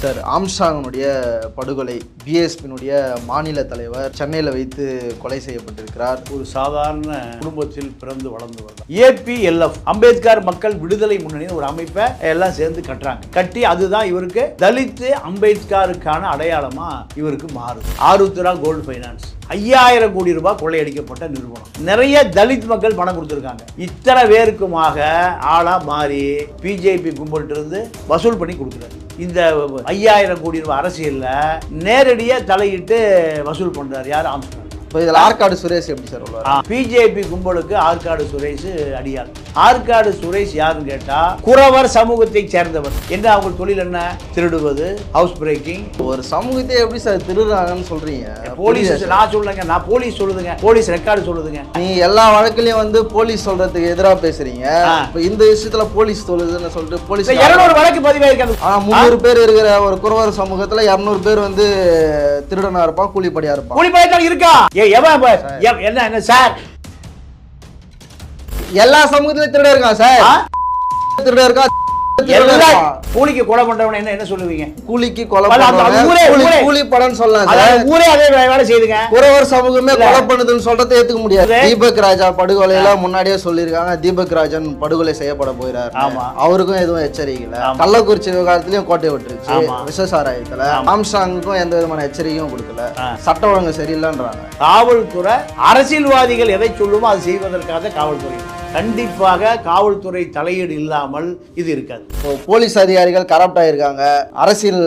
Sir, ஆம்ஸ்ட்ராங்கினுடைய படுகொலை, பிஎஸ்பியினுடைய மாநில தலைவர் சென்னையில் வைத்து கொலை செய்யப்பட்டிருக்கிறார். ஒரு சாதாரண குடும்பத்தில் பிறந்து வளர்ந்து வந்தார். APLF அம்பேத்கர் மக்கள் விடுதலை முன்னணி ஒரு அமைப்பை எல்லாம் சேர்ந்து கட்டுறாங்க. கட்டி அதுதான் இவருக்கு தலித் அம்பேத்கருக்கான அடையாளமா இவருக்கு மாறுது. ஆருத்ரா கோல்டு ஃபைனான்ஸ் 5000 கோடி ரூபாய் கொள்ளையடிக்கப்பட்ட நிறுவனம். நிறைய தலித் மக்கள் பணம் கொடுத்துருக்காங்க. இத்தனை பேருக்குமாக ஆளா மாறி பிஜேபி கும்பல்கிட்ட இருந்து வசூல் பண்ணி கொடுக்குறாரு. இந்த 5000 கோடி ரூபாய் அரசியல்ல நேரடியாக தலையிட்டு வசூல் பண்றாரு யார்? ஆம்ஸ்ட்ராங். இப்போ இதில் ஆற்காடு சுரேஷ் எப்படி சார் உள்ளார்? பிஜேபி கும்பலுக்கு ஆற்காடு சுரேஷ் அடியாள். ஆற்காடு சுரேஷ் யாருன்னு கேட்டா குறவர் சமூகத்தை சேர்ந்தவர். என்ன அவங்க தொழில் என்ன? திருடுவது, ஹவுஸ் பிரேக்கிங். ஒரு சமூகத்தை எப்படி சார் திருடுறாங்கன்னு சொல்றீங்க? போலீஸ் நான் சொல்லுங்க, நான் போலீஸ் சொல்லுதுங்க, போலீஸ் ரெக்கார்டு சொல்லுதுங்க. நீ எல்லா வழக்குலயும் வந்து போலீஸ் சொல்றதுக்கு எதிராக பேசுறீங்க. இப்போ இந்த விஷயத்துல போலீஸ் சொல்லுதுன்னு சொல்லிட்டு போலீஸ் 200 வழக்கு பதிவாயிருக்காங்க. ஆனா 300 பேர் இருக்கிற ஒரு குறவர் சமூகத்துல 200 பேர் வந்து திருடனா இருப்பான், கூலிப்படியா இருப்பான். கூலிப்படியா இருக்கா? என்ன சார், எல்லா சமூகத்திலும் திருட இருக்கான் சார். திருட இருக்கா? கூலிக்கு கொலை பண்றவன என்ன சொல்லுவீங்க? கூலிக்கு கொலை பண்றவங்க கூலி படம் சொல்லலாம். ஊரே அதே வேலை செய்துங்க. குறவர் சமூகமே கொலை பண்ணுதுன்னு சொல்றதை ஏத்துக்க முடியாது. தீபக் ராஜா படுகொலையில முன்னாடியே சொல்லியிருக்காங்க. தீபக் ராஜன் படுகொலை செய்யப்பட போயிறாரு. அவருக்கும் எதுவும் எச்சரிக்கல. கள்ளக்குறிச்சி விவகாரத்திலயும் கோட்டை விட்டுருச்சு. விசசாராயத்துல ஆம்ஸ்ட்ராங்குக்கும் எந்த விதமான எச்சரிக்கையும் கொடுக்கல. சட்ட ஒழுங்கு சரியில்லைன்றாங்க. காவல்துறை அரசியல்வாதிகள் எதை சொல்லுமோ அது செய்வதற்காக காவல்துறை. கண்டிப்பாக காவல்துறை தலையீடு இல்லாமல் இது இருக்காது. போலீஸ் அதிகாரிகள் கரப்ட் ஆயிருக்காங்க, அரசியல்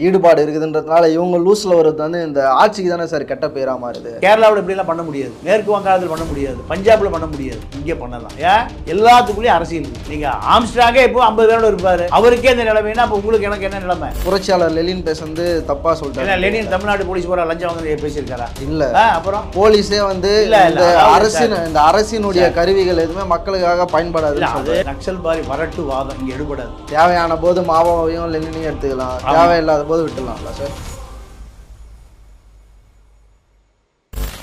ஈடுபாடு இருக்குதுன்றதுனால இவங்க லூஸ்ல வருது வந்து இந்த ஆட்சிக்கு தானே சார் கெட்ட பேரா மாறுது. கேரளாவில் இப்படிலாம் பண்ண முடியாது, மேற்கு வங்காளத்தில் பண்ண முடியாது, பஞ்சாப்ல பண்ண முடியாது, இங்கே பண்ணலாம். ஏன்? எல்லாத்துக்குள்ளேயும் அரசியல். நீங்க ஆம்ஸ்ட்ராங்கே இப்போ 50 பேரோட இருப்பாரு, அவருக்கே இந்த நிலைமைனா அப்போ உங்களுக்கு எனக்கு என்ன நிலைமை? புரட்சியாளர் லெனின் பேசுறது தப்பா சொல்லிட்டாரு. லெனின் தமிழ்நாடு போலீஸ் போற லஞ்சம் வந்து பேசியிருக்காரா? இல்ல. அப்புறம் போலீஸே வந்து இந்த அரசினுடைய கருவிகள் எதுவுமே மக்களுக்காக பயன்படாது. நக்சல் பாரி வரட்டு வாதம் இங்க எடுபடாது. தேவையான போது மாவோவையும் லெனினையும் எடுத்துக்கலாம், தேவையில்லாத போது விட்டுலாம்ல சார்.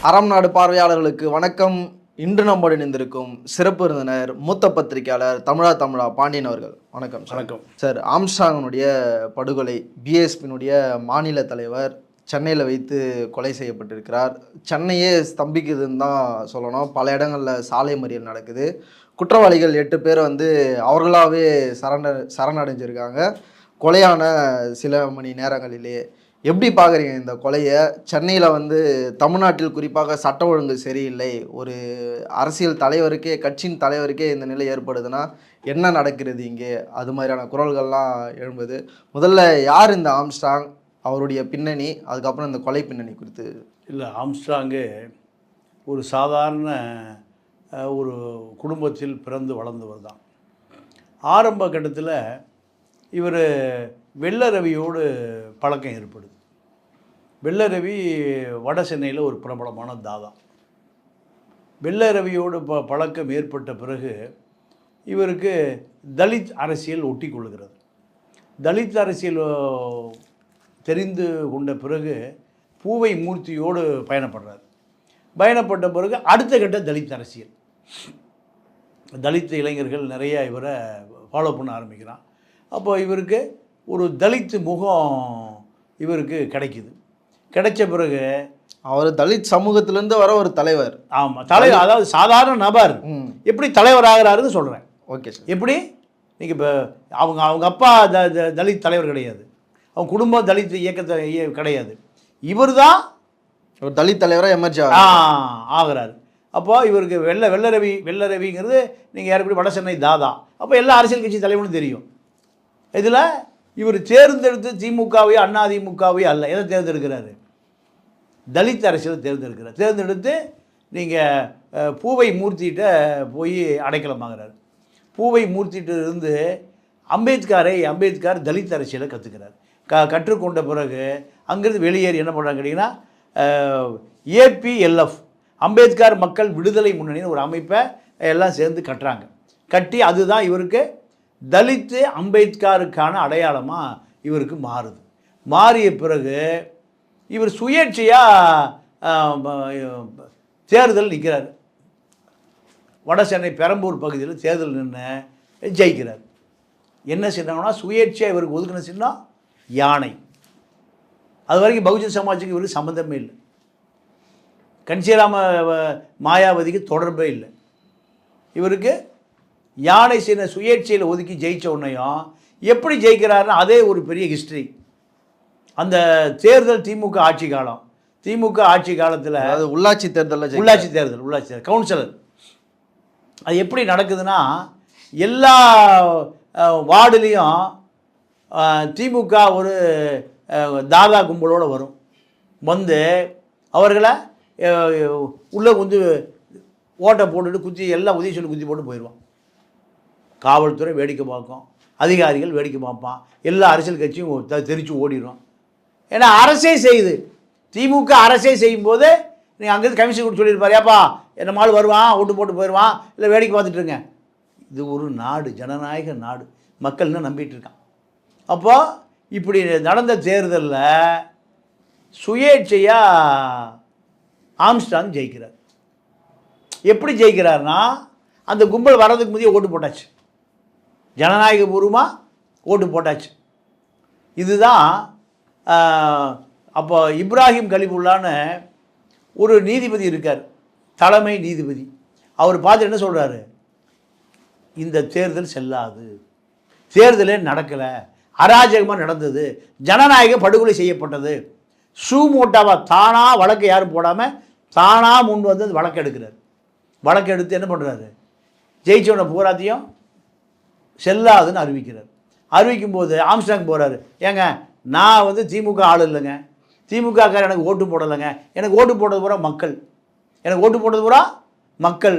அறம் நாடு பார்வையாளர்களுக்கு வணக்கம். இன்று நம்மோடு இணைந்திருக்கும் சிறப்பு விருந்தினர் மூத்த பத்திரிகையாளர் தமிழா பாண்டியன் அவர்கள். வணக்கம். வணக்கம் சார். ஆம்ஸ்ட்ராங்கினுடைய படுகொலை, பிஎஸ்பியினுடைய மாநில தலைவர் சென்னையில் வைத்து கொலை செய்யப்பட்டிருக்கிறார். சென்னையே ஸ்தம்பிக்குதுன்னு தான் சொல்லணும். பல இடங்களில் சாலை மறியல் நடக்குது. குற்றவாளிகள் 8 பேர் வந்து அவர்களாகவே சரணடைஞ்சிருக்காங்க கொலையான சில மணி நேரங்களிலே. எப்படி பார்க்குறீங்க இந்த கொலையை? சென்னையில் வந்து தமிழ்நாட்டில் குறிப்பாக சட்ட ஒழுங்கு சரியில்லை, ஒரு அரசியல் தலைவருக்கே, கட்சியின் தலைவருக்கே இந்த நிலை ஏற்படுதுன்னா என்ன நடக்கிறது இங்கே? அது மாதிரியான குரல்கள்லாம் எழும்புது. முதல்ல யார் இந்த ஆம்ஸ்ட்ராங், அவருடைய பின்னணி, அதுக்கப்புறம் இந்த கொலை பின்னணி குறித்து. இல்லை, ஆம்ஸ்ட்ராங்கு ஒரு சாதாரண ஒரு குடும்பத்தில் பிறந்து வளர்ந்தவர் தான். ஆரம்ப கட்டத்தில் இவர் வெள்ளரவியோடு பழக்கம் ஏற்படுது. வெள்ளரவி வட சென்னையில் ஒரு பிரபலமான தாதா. வெள்ளரவியோடு பழக்கம் ஏற்பட்ட பிறகு இவருக்கு தலித் அரசியல் ஒட்டி கொள்கிறது. தலித் அரசியல் தெரிந்து கொண்ட பிறகு பூவை மூர்த்தியோடு பயணப்பட்ட பிறகு அடுத்த கட்ட தலித் அரசியல். தலித் இளைஞர்கள் நிறைய இவரை ஃபாலோ பண்ண ஆரம்பிக்கிறான். அப்போ இவருக்கு ஒரு தலித் முகம் இவருக்கு கிடைச்ச பிறகு அவர் தலித் சமூகத்திலேருந்து வர ஒரு தலைவர். ஆமாம், தலைவர். அதாவது சாதாரண நபர் எப்படி தலைவர் ஆகிறாருன்னு சொல்கிறேன். Okay sir. எப்படி? நீங்கள் இப்போ அவங்க அப்பா தலித் தலைவர் கிடையாது, அவங்க குடும்பம் தலித் இயக்கத்தை கிடையாது, இவர் தான் ஒரு தலித் தலைவராக எமர்ஜி ஆகிறாரு. அப்போ இவருக்கு வெள்ளரவிங்கிறது நீங்கள் யார் எப்படி வட சென்னை தாதா. அப்போ எல்லா அரசியல் கட்சி தலைவனும் தெரியும். இதில் இவர் தேர்ந்தெடுத்து திமுகவையோ அதிமுகவையோ அல்ல, எதை தேர்ந்தெடுக்கிறாரு? தலித் அரசியலை தேர்ந்தெடுத்து நீங்கள் பூவை மூர்த்திகிட்ட போய் அடைக்கலமாகிறார். பூவை மூர்த்திகிட்ட இருந்து அம்பேத்கர் தலித் அரசியலை கற்றுக்கிறார். கற்றுக்கொண்ட பிறகு அங்கேருந்து வெளியேறி என்ன பண்ணுறாங்க கேட்டிங்கன்னா, APLF அம்பேத்கர் மக்கள் விடுதலை முன்னணி ஒரு அமைப்பை எல்லாம் சேர்ந்து கட்டுறாங்க. கட்டி அதுதான் இவருக்கு தலித் அம்பேத்கருக்கான அடையாளமாக இவருக்கு மாறுது. மாறிய பிறகு இவர் சுயேட்சையாக தேர்தல் நிற்கிறார். வட சென்னை பெரம்பூர் பகுதியில் தேர்தல் நின்று ஜெயிக்கிறார். என்ன சின்னம்னா சுயேட்சையாக இவருக்கு ஒதுக்கின சின்னம் யானை. அது வரைக்கும் பகுஜன் சமாஜுக்கு இவருக்கு சம்மந்தமே இல்லை. கன்சிராம மாயாவதிக்கு தொடர்பே இல்லை. இவருக்கு யானை செய்த சுயேட்சையில் ஒதுக்கி ஜெயித்த உடனேயும் எப்படி ஜெயிக்கிறாருன்னா அதே ஒரு பெரிய ஹிஸ்ட்ரி. அந்த தேர்தல் திமுக ஆட்சி காலம், திமுக ஆட்சி காலத்தில் உள்ளாட்சி தேர்தலில் உள்ளாட்சி தேர்தல் கவுன்சிலர் அது எப்படி நடக்குதுன்னா எல்லா வார்டுலேயும் திமுக ஒரு தாதா கும்பலோடு வரும். வந்து அவர்களை உள்ளே வந்து ஓட்டை போட்டுட்டு குத்தி எல்லாம் உதவி சொல்லி குத்தி போட்டு போயிடுவான். காவல்துறை வேடிக்கை பார்க்கும், அதிகாரிகள் வேடிக்கை பார்ப்பான், எல்லா அரசியல் கட்சியும் தெரிச்சு ஓடிடும். ஏன்னா அரசே செய்யுது, திமுக அரசே செய்யும்போது நீங்கள் அங்கேருந்து கமிஷன் கொடுத்து சொல்லியிருப்பார், ஏப்பா என்ன மாள் வருவான் ஓட்டு போட்டு போயிடுவான், இல்லை வேடிக்கை பார்த்துட்ருங்க. இது ஒரு நாடு, ஜனநாயக நாடு, மக்கள் இன்னும் நம்பிட்டு இருக்கான். அப்போது இப்படி நடந்த தேர்தலில் சுயேட்சையாக ஆம்ஸ்ட்ராங் ஜெயிக்கிறார். எப்படி ஜெயிக்கிறார்னா அந்த கும்பல் வர்றதுக்கு முந்தைய ஓட்டு போட்டாச்சு, ஜனநாயக பூர்வமாக ஓட்டு போட்டாச்சு. இதுதான் அப்போ இப்ராஹிம் கலிபுல்லான்னு ஒரு நீதிபதி இருக்கார், தலைமை நீதிபதி. அவர் பார்த்து என்ன சொல்கிறாரு, இந்த தேர்தல் செல்லாது, தேர்தலே நடக்கலை, அராஜகமாக நடந்தது, ஜனநாயக படுகொலை செய்யப்பட்டது. சூமோட்டாவாக தானாக வழக்கு யாரும் போடாமல் தானாக முன் வந்து அந்த வழக்கு எடுக்கிறார். வழக்கு எடுத்து என்ன பண்ணுறாரு, ஜெயிச்சவனை பூராத்தையும் செல்லாதுன்னு அறிவிக்கிறார். அறிவிக்கும்போது ஆம்ஸ்ட்ராங் போகிறாரு, ஏங்க நான் வந்து திமுக ஆள் இல்லைங்க, திமுகக்கார் எனக்கு ஓட்டு போடலைங்க, எனக்கு ஓட்டு போட்டது பூரா மக்கள், எனக்கு ஓட்டு போட்டது பூரா மக்கள்,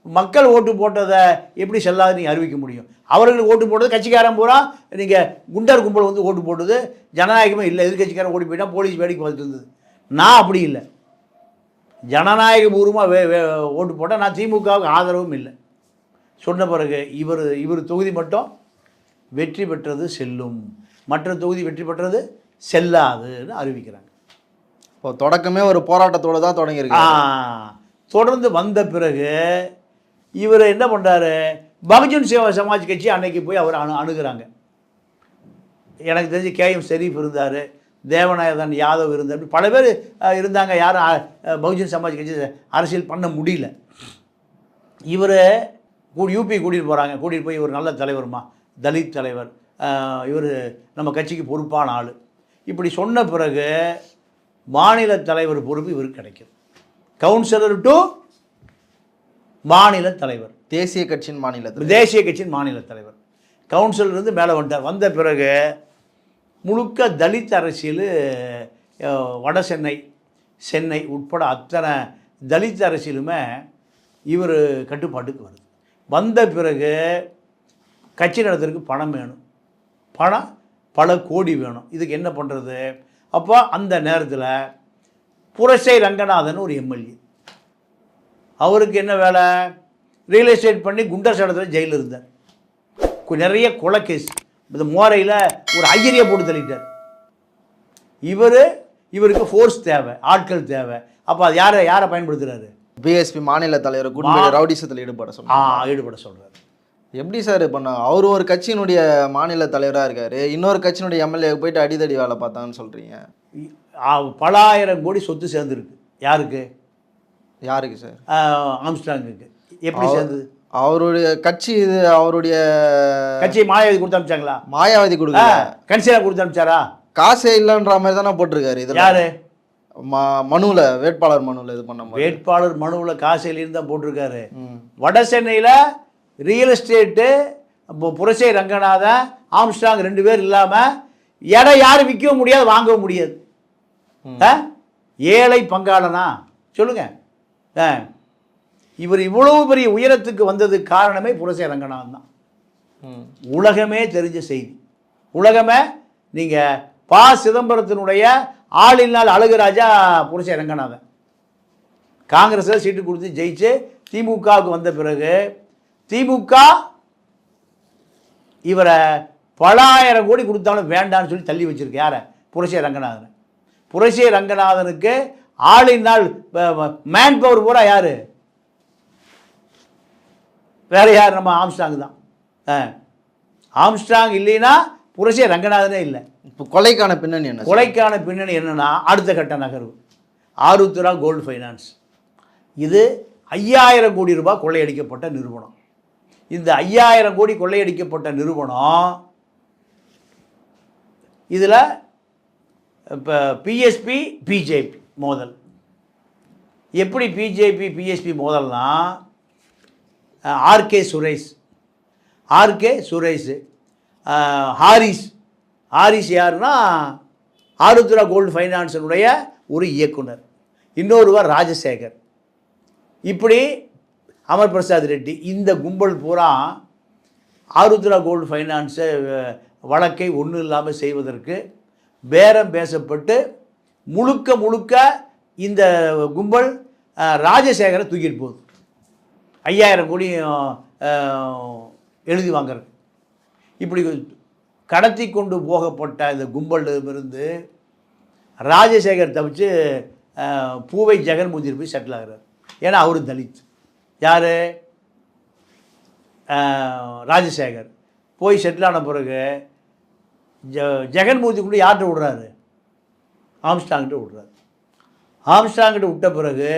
மக்கள் ஓட்டு போட்டதை எப்படி செல்லாது நீங்கள் அறிவிக்க முடியும்? அவர்களுக்கு ஓட்டு போட்டது கட்சிக்காரன் பூரா நீங்கள் குண்டர் கும்பல் வந்து ஓட்டு போட்டது, ஜனநாயகமே இல்லை, எதிர்கட்சிக்காரன் ஓடி போயிட்டால் போலீஸ் வேடிக்கை பார்த்துட்டு இருந்தது. நான் அப்படி இல்லை, ஜனநாயக பூர்வமாக ஓட்டு போட்டால் நான் திமுகவுக்கு ஆதரவும் இல்லை சொன்ன பிறகு இவர் தொகுதி மட்டும் வெற்றி பெற்றது செல்லும், மற்ற தொகுதி வெற்றி பெற்றது செல்லாதுன்னு அறிவிக்கிறாங்க. இப்போ தொடக்கமே ஒரு போராட்டத்தோடு தான் தொடங்கியிருக்கு. தொடர்ந்து வந்த பிறகு இவர் என்ன பண்ணுறாரு, பகுஜன் சமாஜ் கட்சி அன்னைக்கு போய் அவர் அணுகிறாங்க. எனக்கு தெரிஞ்சு கேஎம் ஷெரீஃப் இருந்தார், தேவநாயகன் யாதவ் இருந்தார், பல பேர் இருந்தாங்க. யாரும் பகுஜன் சமாஜ் கட்சி அரசியல் பண்ண முடியல. இவர் யூபி கூட்டிகிட்டு போகிறாங்க, கூட்டிகிட்டு போய் இவர் நல்ல தலைவருமா, தலித் தலைவர், இவர் நம்ம கட்சிக்கு பொறுப்பான ஆள், இப்படி சொன்ன பிறகு மாநில தலைவர் பொறுப்பு இவருக்கு கிடைக்கும். கவுன்சிலர் டு மாநில தலைவர், தேசிய கட்சியின் மாநில தலைவர், கவுன்சிலர் மேலே வந்துட்டார். வந்த பிறகு முழுக்க தலித் அரசியல், வட சென்னை உட்பட அத்தனை தலித் அரசியலுமே இவர் கட்டுப்பாட்டுக்கு வருது. வந்த பிறகு கட்சி நடத்துறதுக்கு பணம் வேணும், பணம் பல கோடி வேணும். இதுக்கு என்ன பண்ணுறது? அப்போ அந்த நேரத்தில் புரசை ரங்கநாதன் ஒரு எம்எல்ஏ, அவருக்கு என்ன வேலை, ரியல் எஸ்டேட் பண்ணி குண்டர் சட்டத்தில் ஜெயிலில் இருந்தார். நிறைய கொலை கேஸ், இந்த மோரையில் ஒரு ஐயரியை போட்டு தள்ளிட்டார். இவருக்கு ஃபோர்ஸ் தேவை, ஆட்கள் தேவை. அப்போ அது யாரை பயன்படுத்துகிறாரு, பிஎஸ்பி மாநில தலைவர் ரவுடிசத்தில் ஈடுபட சொல்கிறார். எப்படி சார் பண்ண, அவர் ஒரு கட்சியினுடைய மாநில தலைவராக இருக்கார், இன்னொரு கட்சியினுடைய எம்எல்ஏ போயிட்டு அடிதடி வேலை பார்த்தான்னு சொல்கிறீங்க. பல ஆயிரம் கோடி சொத்து சேர்ந்துருக்கு. யாருக்கு சார்? ஆம்ஸ்ட்ராங்குக்கு. எப்படி சேர்ந்தது? அவருடைய கட்சி, இது அவருடைய கட்சி மாயாவதி கொடுத்து அனுப்பிச்சாங்களா? மாயாவதி கொடுக்கல, கன்சிலர் கொடுத்து அனுப்பிச்சாரா? காசே இல்லைன்ற மாதிரி தானே போட்டிருக்காரு. இது யாரு மனுவில், வேட்பாளர் மனுவில் இது பண்ண, வேட்பாளர் மனுவில் காசு இல்லைன்னு தான் போட்டிருக்காரு. வட சென்னையில் ரியல் எஸ்டேட்டு, இப்போ புரசை ரங்கநாதன், ஆம்ஸ்ட்ராங் 2 பேர் இல்லாமல் இடம் யாரும் விற்கவும் முடியாது, வாங்கவும் முடியாது. ஏழை பங்காளனா சொல்லுங்க. இவர் இவ்வளவு பெரிய உயரத்துக்கு வந்ததுக்கு காரணமே புரசை ரங்கநாதன் தான். உலகமே தெரிஞ்ச செய்தி. உலகமே, நீங்கள் ப. சிதம்பரத்தினுடைய ஆளினால் அழகுராஜா புரசை ரங்கநாதன். காங்கிரஸில் சீட்டு கொடுத்து ஜெயிச்சு திமுகவுக்கு வந்த பிறகு திமுக இவரை பல ஆயிரம் கோடி கொடுத்தாலும் வேண்டான்னு சொல்லி தள்ளி வச்சிருக்கு. யாரை? புரசை ரங்கநாதன். புரசை ரங்கநாதனுக்கு ஆளினால் மேன் பவர் பூரா யார்? வேறு யார்? நம்ம ஆம்ஸ்ட்ராங் தான். ஆம்ஸ்ட்ராங் இல்லைன்னா புரட்சி ரங்கநாதனே இல்லை. இப்போ கொலைக்கான பின்னணி என்ன? கொலைக்கான பின்னணி என்னன்னா, அடுத்த கட்ட நகர்வு ஆருத்ரா கோல்டு ஃபைனான்ஸ். இது 5000 கோடி ரூபாய் கொள்ளையடிக்கப்பட்ட நிறுவனம். இந்த 5000 கோடி கொள்ளையடிக்கப்பட்ட நிறுவனம் இதில் இப்போ பிஎஸ்பி பிஜேபி மோதல். எப்படி பிஜேபி பிஎஸ்பி மோதல்னா, ஆர்கே சுரேஷ் ஹாரிஸ் யாருன்னா ஆருத்ரா கோல்டு ஃபைனான்ஸினுடைய ஒரு இயக்குனர், இன்னொருவர் ராஜசேகர், இப்படி அமர் பிரசாத் ரெட்டி. இந்த கும்பல் பூரா ஆருத்ரா கோல்டு ஃபைனான்ஸை வழக்கை ஒன்றும் இல்லாமல் செய்வதற்கு பேரம் பேசப்பட்டு முழுக்க இந்த கும்பல் ராஜசேகரை தூக்கிட்டு போகுது. 5000 கோடி எழுதி வாங்குறது. இப்படி கடத்தி கொண்டு போகப்பட்ட இந்த கும்பலிருந்து ராஜசேகர் தவிச்சு பூவை ஜெகன்மோகன் போய் செட்டில் ஆகிறார். ஏன்னா அவரு தலித். யார்? ராஜசேகர் போய் செட்டில் ஆன பிறகு ஜெகன்மோகன் கூட யார்கிட்ட விடுறாரு? ஆம்ஸ்ட்ராங்கிட்ட விடுறாரு. ஆம்ஸ்ட்ராங்கிட்ட விட்ட பிறகு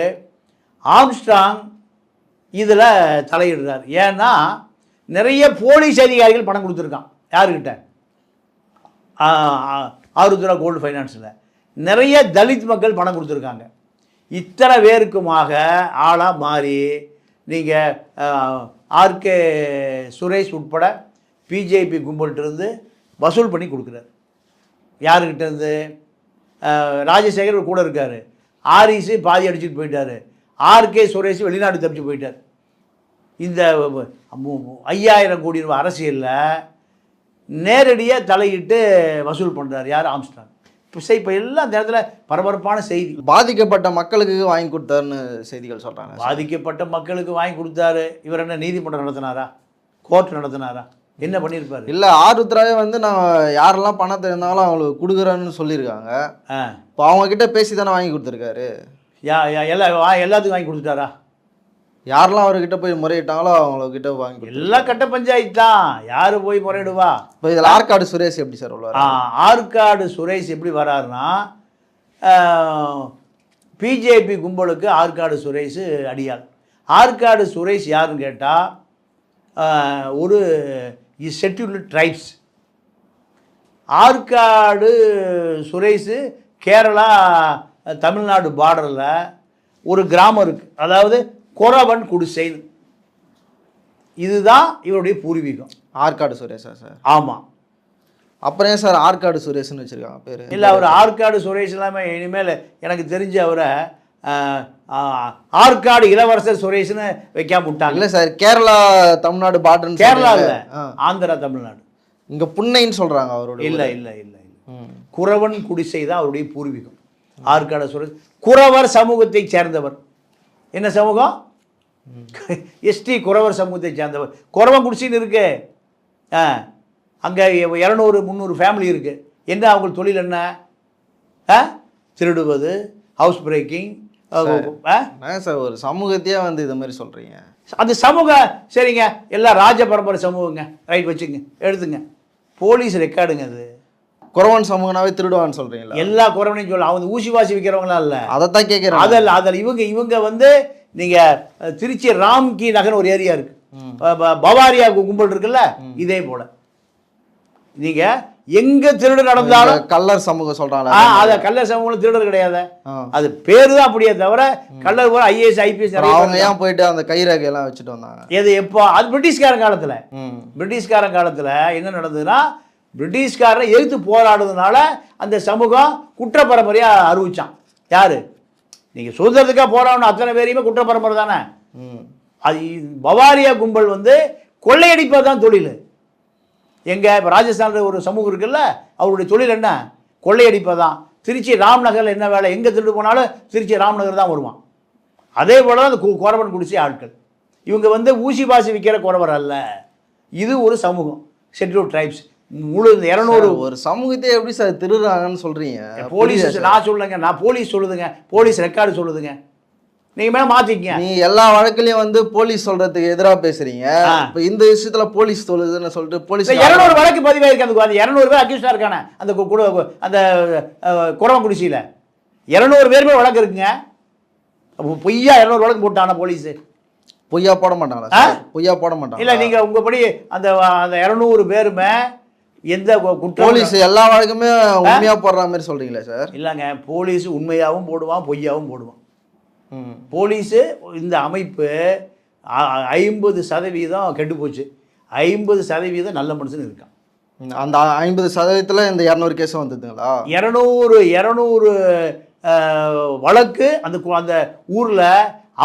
ஆம்ஸ்ட்ராங் இதில் தலையிடுறார். ஏன்னா நிறைய போலீஸ் அதிகாரிகள் பணம் கொடுத்துருக்கான். யாருக்கிட்ட? ஆருத்ரா கோல்டு ஃபைனான்ஸில் நிறைய தலித் மக்கள் பணம் கொடுத்துருக்காங்க. இத்தனை பேருக்குமாக ஆளாக மாறி நீங்கள் ஆர்கே சுரேஷ் உட்பட பிஜேபி கும்பல்கிட்டருந்து வசூல் பண்ணி கொடுக்குறாரு. யாருக்கிட்டேருந்து? ராஜசேகர் கூட இருக்கார். ஆரிஸு பாதி அடிச்சுட்டு போயிட்டார். ஆர்கே சுரேஷ் வெளிநாடு தப்பிச்சு போயிட்டார். இந்த 5000 கோடி ரூபாய் அரசியலில் நேரடியாக தலையிட்டு வசூல் பண்ணுறார். யார்? ஆம்ஸ்ட்ராங். இப்போ எல்லாம் அந்த இடத்துல பரபரப்பான செய்தி. பாதிக்கப்பட்ட மக்களுக்கு வாங்கி கொடுத்தாருன்னு செய்திகள் சொல்கிறாங்க. பாதிக்கப்பட்ட மக்களுக்கு வாங்கி கொடுத்தாரு. இவர் என்ன நீதிமன்றம் நடத்தினாரா? கோர்ட் நடத்தினாரா? என்ன பண்ணியிருப்பாரு? இல்லை, ஆருத்ராவே வந்து நான் யாரெல்லாம் பணத்தை இருந்தாலும் அவங்களுக்கு கொடுக்குறேன்னு சொல்லியிருக்காங்க. இப்போ அவங்கக்கிட்ட பேசி தானே வாங்கி கொடுத்துருக்காரு. எல்லாத்துக்கும் வாங்கி கொடுத்துட்டாரா? யாரெல்லாம் அவர்கிட்ட போய் முறையிட்டாங்களோ அவங்கக்கிட்ட வாங்கி எல்லாம் கட்ட பஞ்சாயத்து தான். யார் போய் முறையிடுவா? இப்போ இதில் ஆற்காடு சுரேஷ் எப்படி சார் உள்ளார்? ஆற்காடு சுரேஷ் எப்படி வராருன்னா, பிஜேபி கும்பலுக்கு ஆற்காடு சுரேஷ் அடியாள். ஆற்காடு சுரேஷ் யாருன்னு கேட்டால் ஒரு ஷெட்யூல்டு ட்ரைப்ஸ். ஆற்காடு சுரேஷ் கேரளா தமிழ்நாடு பார்டரில் ஒரு கிராமம் இருக்குது, அதாவது கொரவன் குடிசைன்னு. இதுதான் இவருடைய பூர்வீகம். ஆற்காடு சுரேஷா சார்? ஆமாம். அப்புறம் ஏன் சார் ஆற்காடு சுரேஷ்னு வச்சுருக்காங்க பேர்? இல்லை, அவர் ஆற்காடு சுரேஷ் இல்லாமல் இனிமேல் எனக்கு தெரிஞ்ச அவரை ஆற்காடு இளவரசர் சுரேஷ்னு வைக்காம விட்டாங்க. இல்லை சார், கேரளா தமிழ்நாடு பார்டர். கேரளா இல்லை, ஆந்திரா தமிழ்நாடு. இங்கே புன்னைன்னு சொல்கிறாங்க அவரோட. இல்லை, குறவன் குடிசை தான் அவருடைய பூர்வீகம். ஆற்காடு சுரேஷ் குறவர் சமூகத்தை சேர்ந்தவர். என்ன சமூகம்? எஸ்டி குறவர் சமூகத்தை சேர்ந்தவர். குறவன் குடிசைன்னு இருக்கு. அங்கே 200-300 ஃபேமிலி இருக்குது. என்ன அவங்க தொழில் என்ன? திருடுவது, ஹவுஸ் பிரேக்கிங். சார் ஒரு சமூகத்தையே வந்து இது மாதிரி சொல்கிறீங்க. அந்த சமூக சரிங்க, எல்லாம் ராஜ பரம்பரை சமூகங்க. ரைட், வச்சுங்க, எடுத்துங்க. போலீஸ் ரெக்கார்டுங்க. அது குறவன் சமூகனாவே திருடுவான்னு சொல்கிறீங்களா? எல்லா குறவனையும் சொல்ல. அவங்க ஊசி வாசி விற்கிறவங்களாம் இல்லை. அதைத்தான் கேட்குறேன். அதில் இவங்க வந்து நீங்கள் திருச்சி ராம்கி நகர்னு ஒரு ஏரியா இருக்குது, பவாரியா கும்பல் இருக்குல்ல, இதே போல் நீங்கள் எங்கே திருடு நடந்தாலும் கல்லர் சமூகம் சொல்கிறாங்க. அதை கல்லர் சமூகம் திருடர் கிடையாது. அது பேரு தான் அப்படியே தவிர கல்லர் போல ஐஏஎஸ் ஐபிஎஸ் அவங்க ஏன் போயிட்டு அந்த கைரேகையெல்லாம் வச்சுட்டு வந்தாங்க. எது எப்போ? அது பிரிட்டிஷ்காரன் காலத்தில். பிரிட்டிஷ்காரன் காலத்தில் என்ன நடந்ததுன்னா, பிரிட்டிஷ்காரரை எதிர்த்து போராடுறதுனால அந்த சமூகம் குற்ற பரம்பரையாக அறிவிச்சான். யார்? நீங்கள் சுதந்திரத்துக்காக போராடணும் அத்தனை பேரையுமே குற்ற பரம்பரை தானே. அது பவாரியா கும்பல் வந்து கொள்ளையடிப்பது தான் தொழில். எங்கே இப்போ ராஜஸ்தானில் ஒரு சமூகம் இருக்குல்ல, அவருடைய தொழில் என்ன? கொள்ளையடிப்பதான். திருச்சி ராம்நகரில் என்ன வேலை? எங்கே திருடு போனாலும் திருச்சி ராம்நகர் தான் வருவான். அதே போல் தான் அந்த குறவன் குடிசை ஆட்கள். இவங்க வந்து ஊசி பாசி விற்கிற குறவர் அல்ல. இது ஒரு சமூகம், ஷெட்யூல்டு ட்ரைப்ஸ். முழு 200 ஒரு சமூகத்தை எப்படி சார் திருடுறாங்கன்னு சொல்கிறீங்க? போலீஸ் நான் சொல்லுங்க, நான் போலீஸ் சொல்லுதுங்க, போலீஸ் ரெக்கார்டு சொல்லுதுங்க. நீங்க மேல மாத்திக்கங்க. நீ எல்லா வழக்குலயும் வந்து போலீஸ் சொல்றதுக்கு எதிரா பேசுறீங்க. இப்ப இந்த விஷயத்துல போலீஸ் சொல்லுதுன்னு சொல்லிட்டு போலீஸ் 200 வழக்கு பதிவாயிருக்கு. அந்த 200 பேர் அக்யூஸ்டா இருக்கானே அந்த அந்த குறவங்குடிசியில 200 பேர் மேல வழக்கு இருக்குங்க. பொய்யா 200 வழக்கு போட்டான போலீஸ். பொய்யா போட மாட்டாங்களா? பொய்யா போட மாட்டாங்க. இல்ல நீங்க உங்கபடி அந்த 200 பேருமே எந்த குற்றம் போலீஸ் எல்லா வழக்குமே உண்மையா போடுற மாதிரி சொல்றீங்களா சார்? இல்லங்க, போலீஸ் உண்மையாவும் போடுவான், பொய்யாவும் போடுவான். போலீஸ் இந்த அமைப்பு 50% கெட்டு போச்சு, 50% நல்ல மனுஷன் இருக்கான். அந்த 50%த்துல இந்த 200 கேஸ் வந்ததுங்களா? 200 வழக்கு அந்த ஊர்ல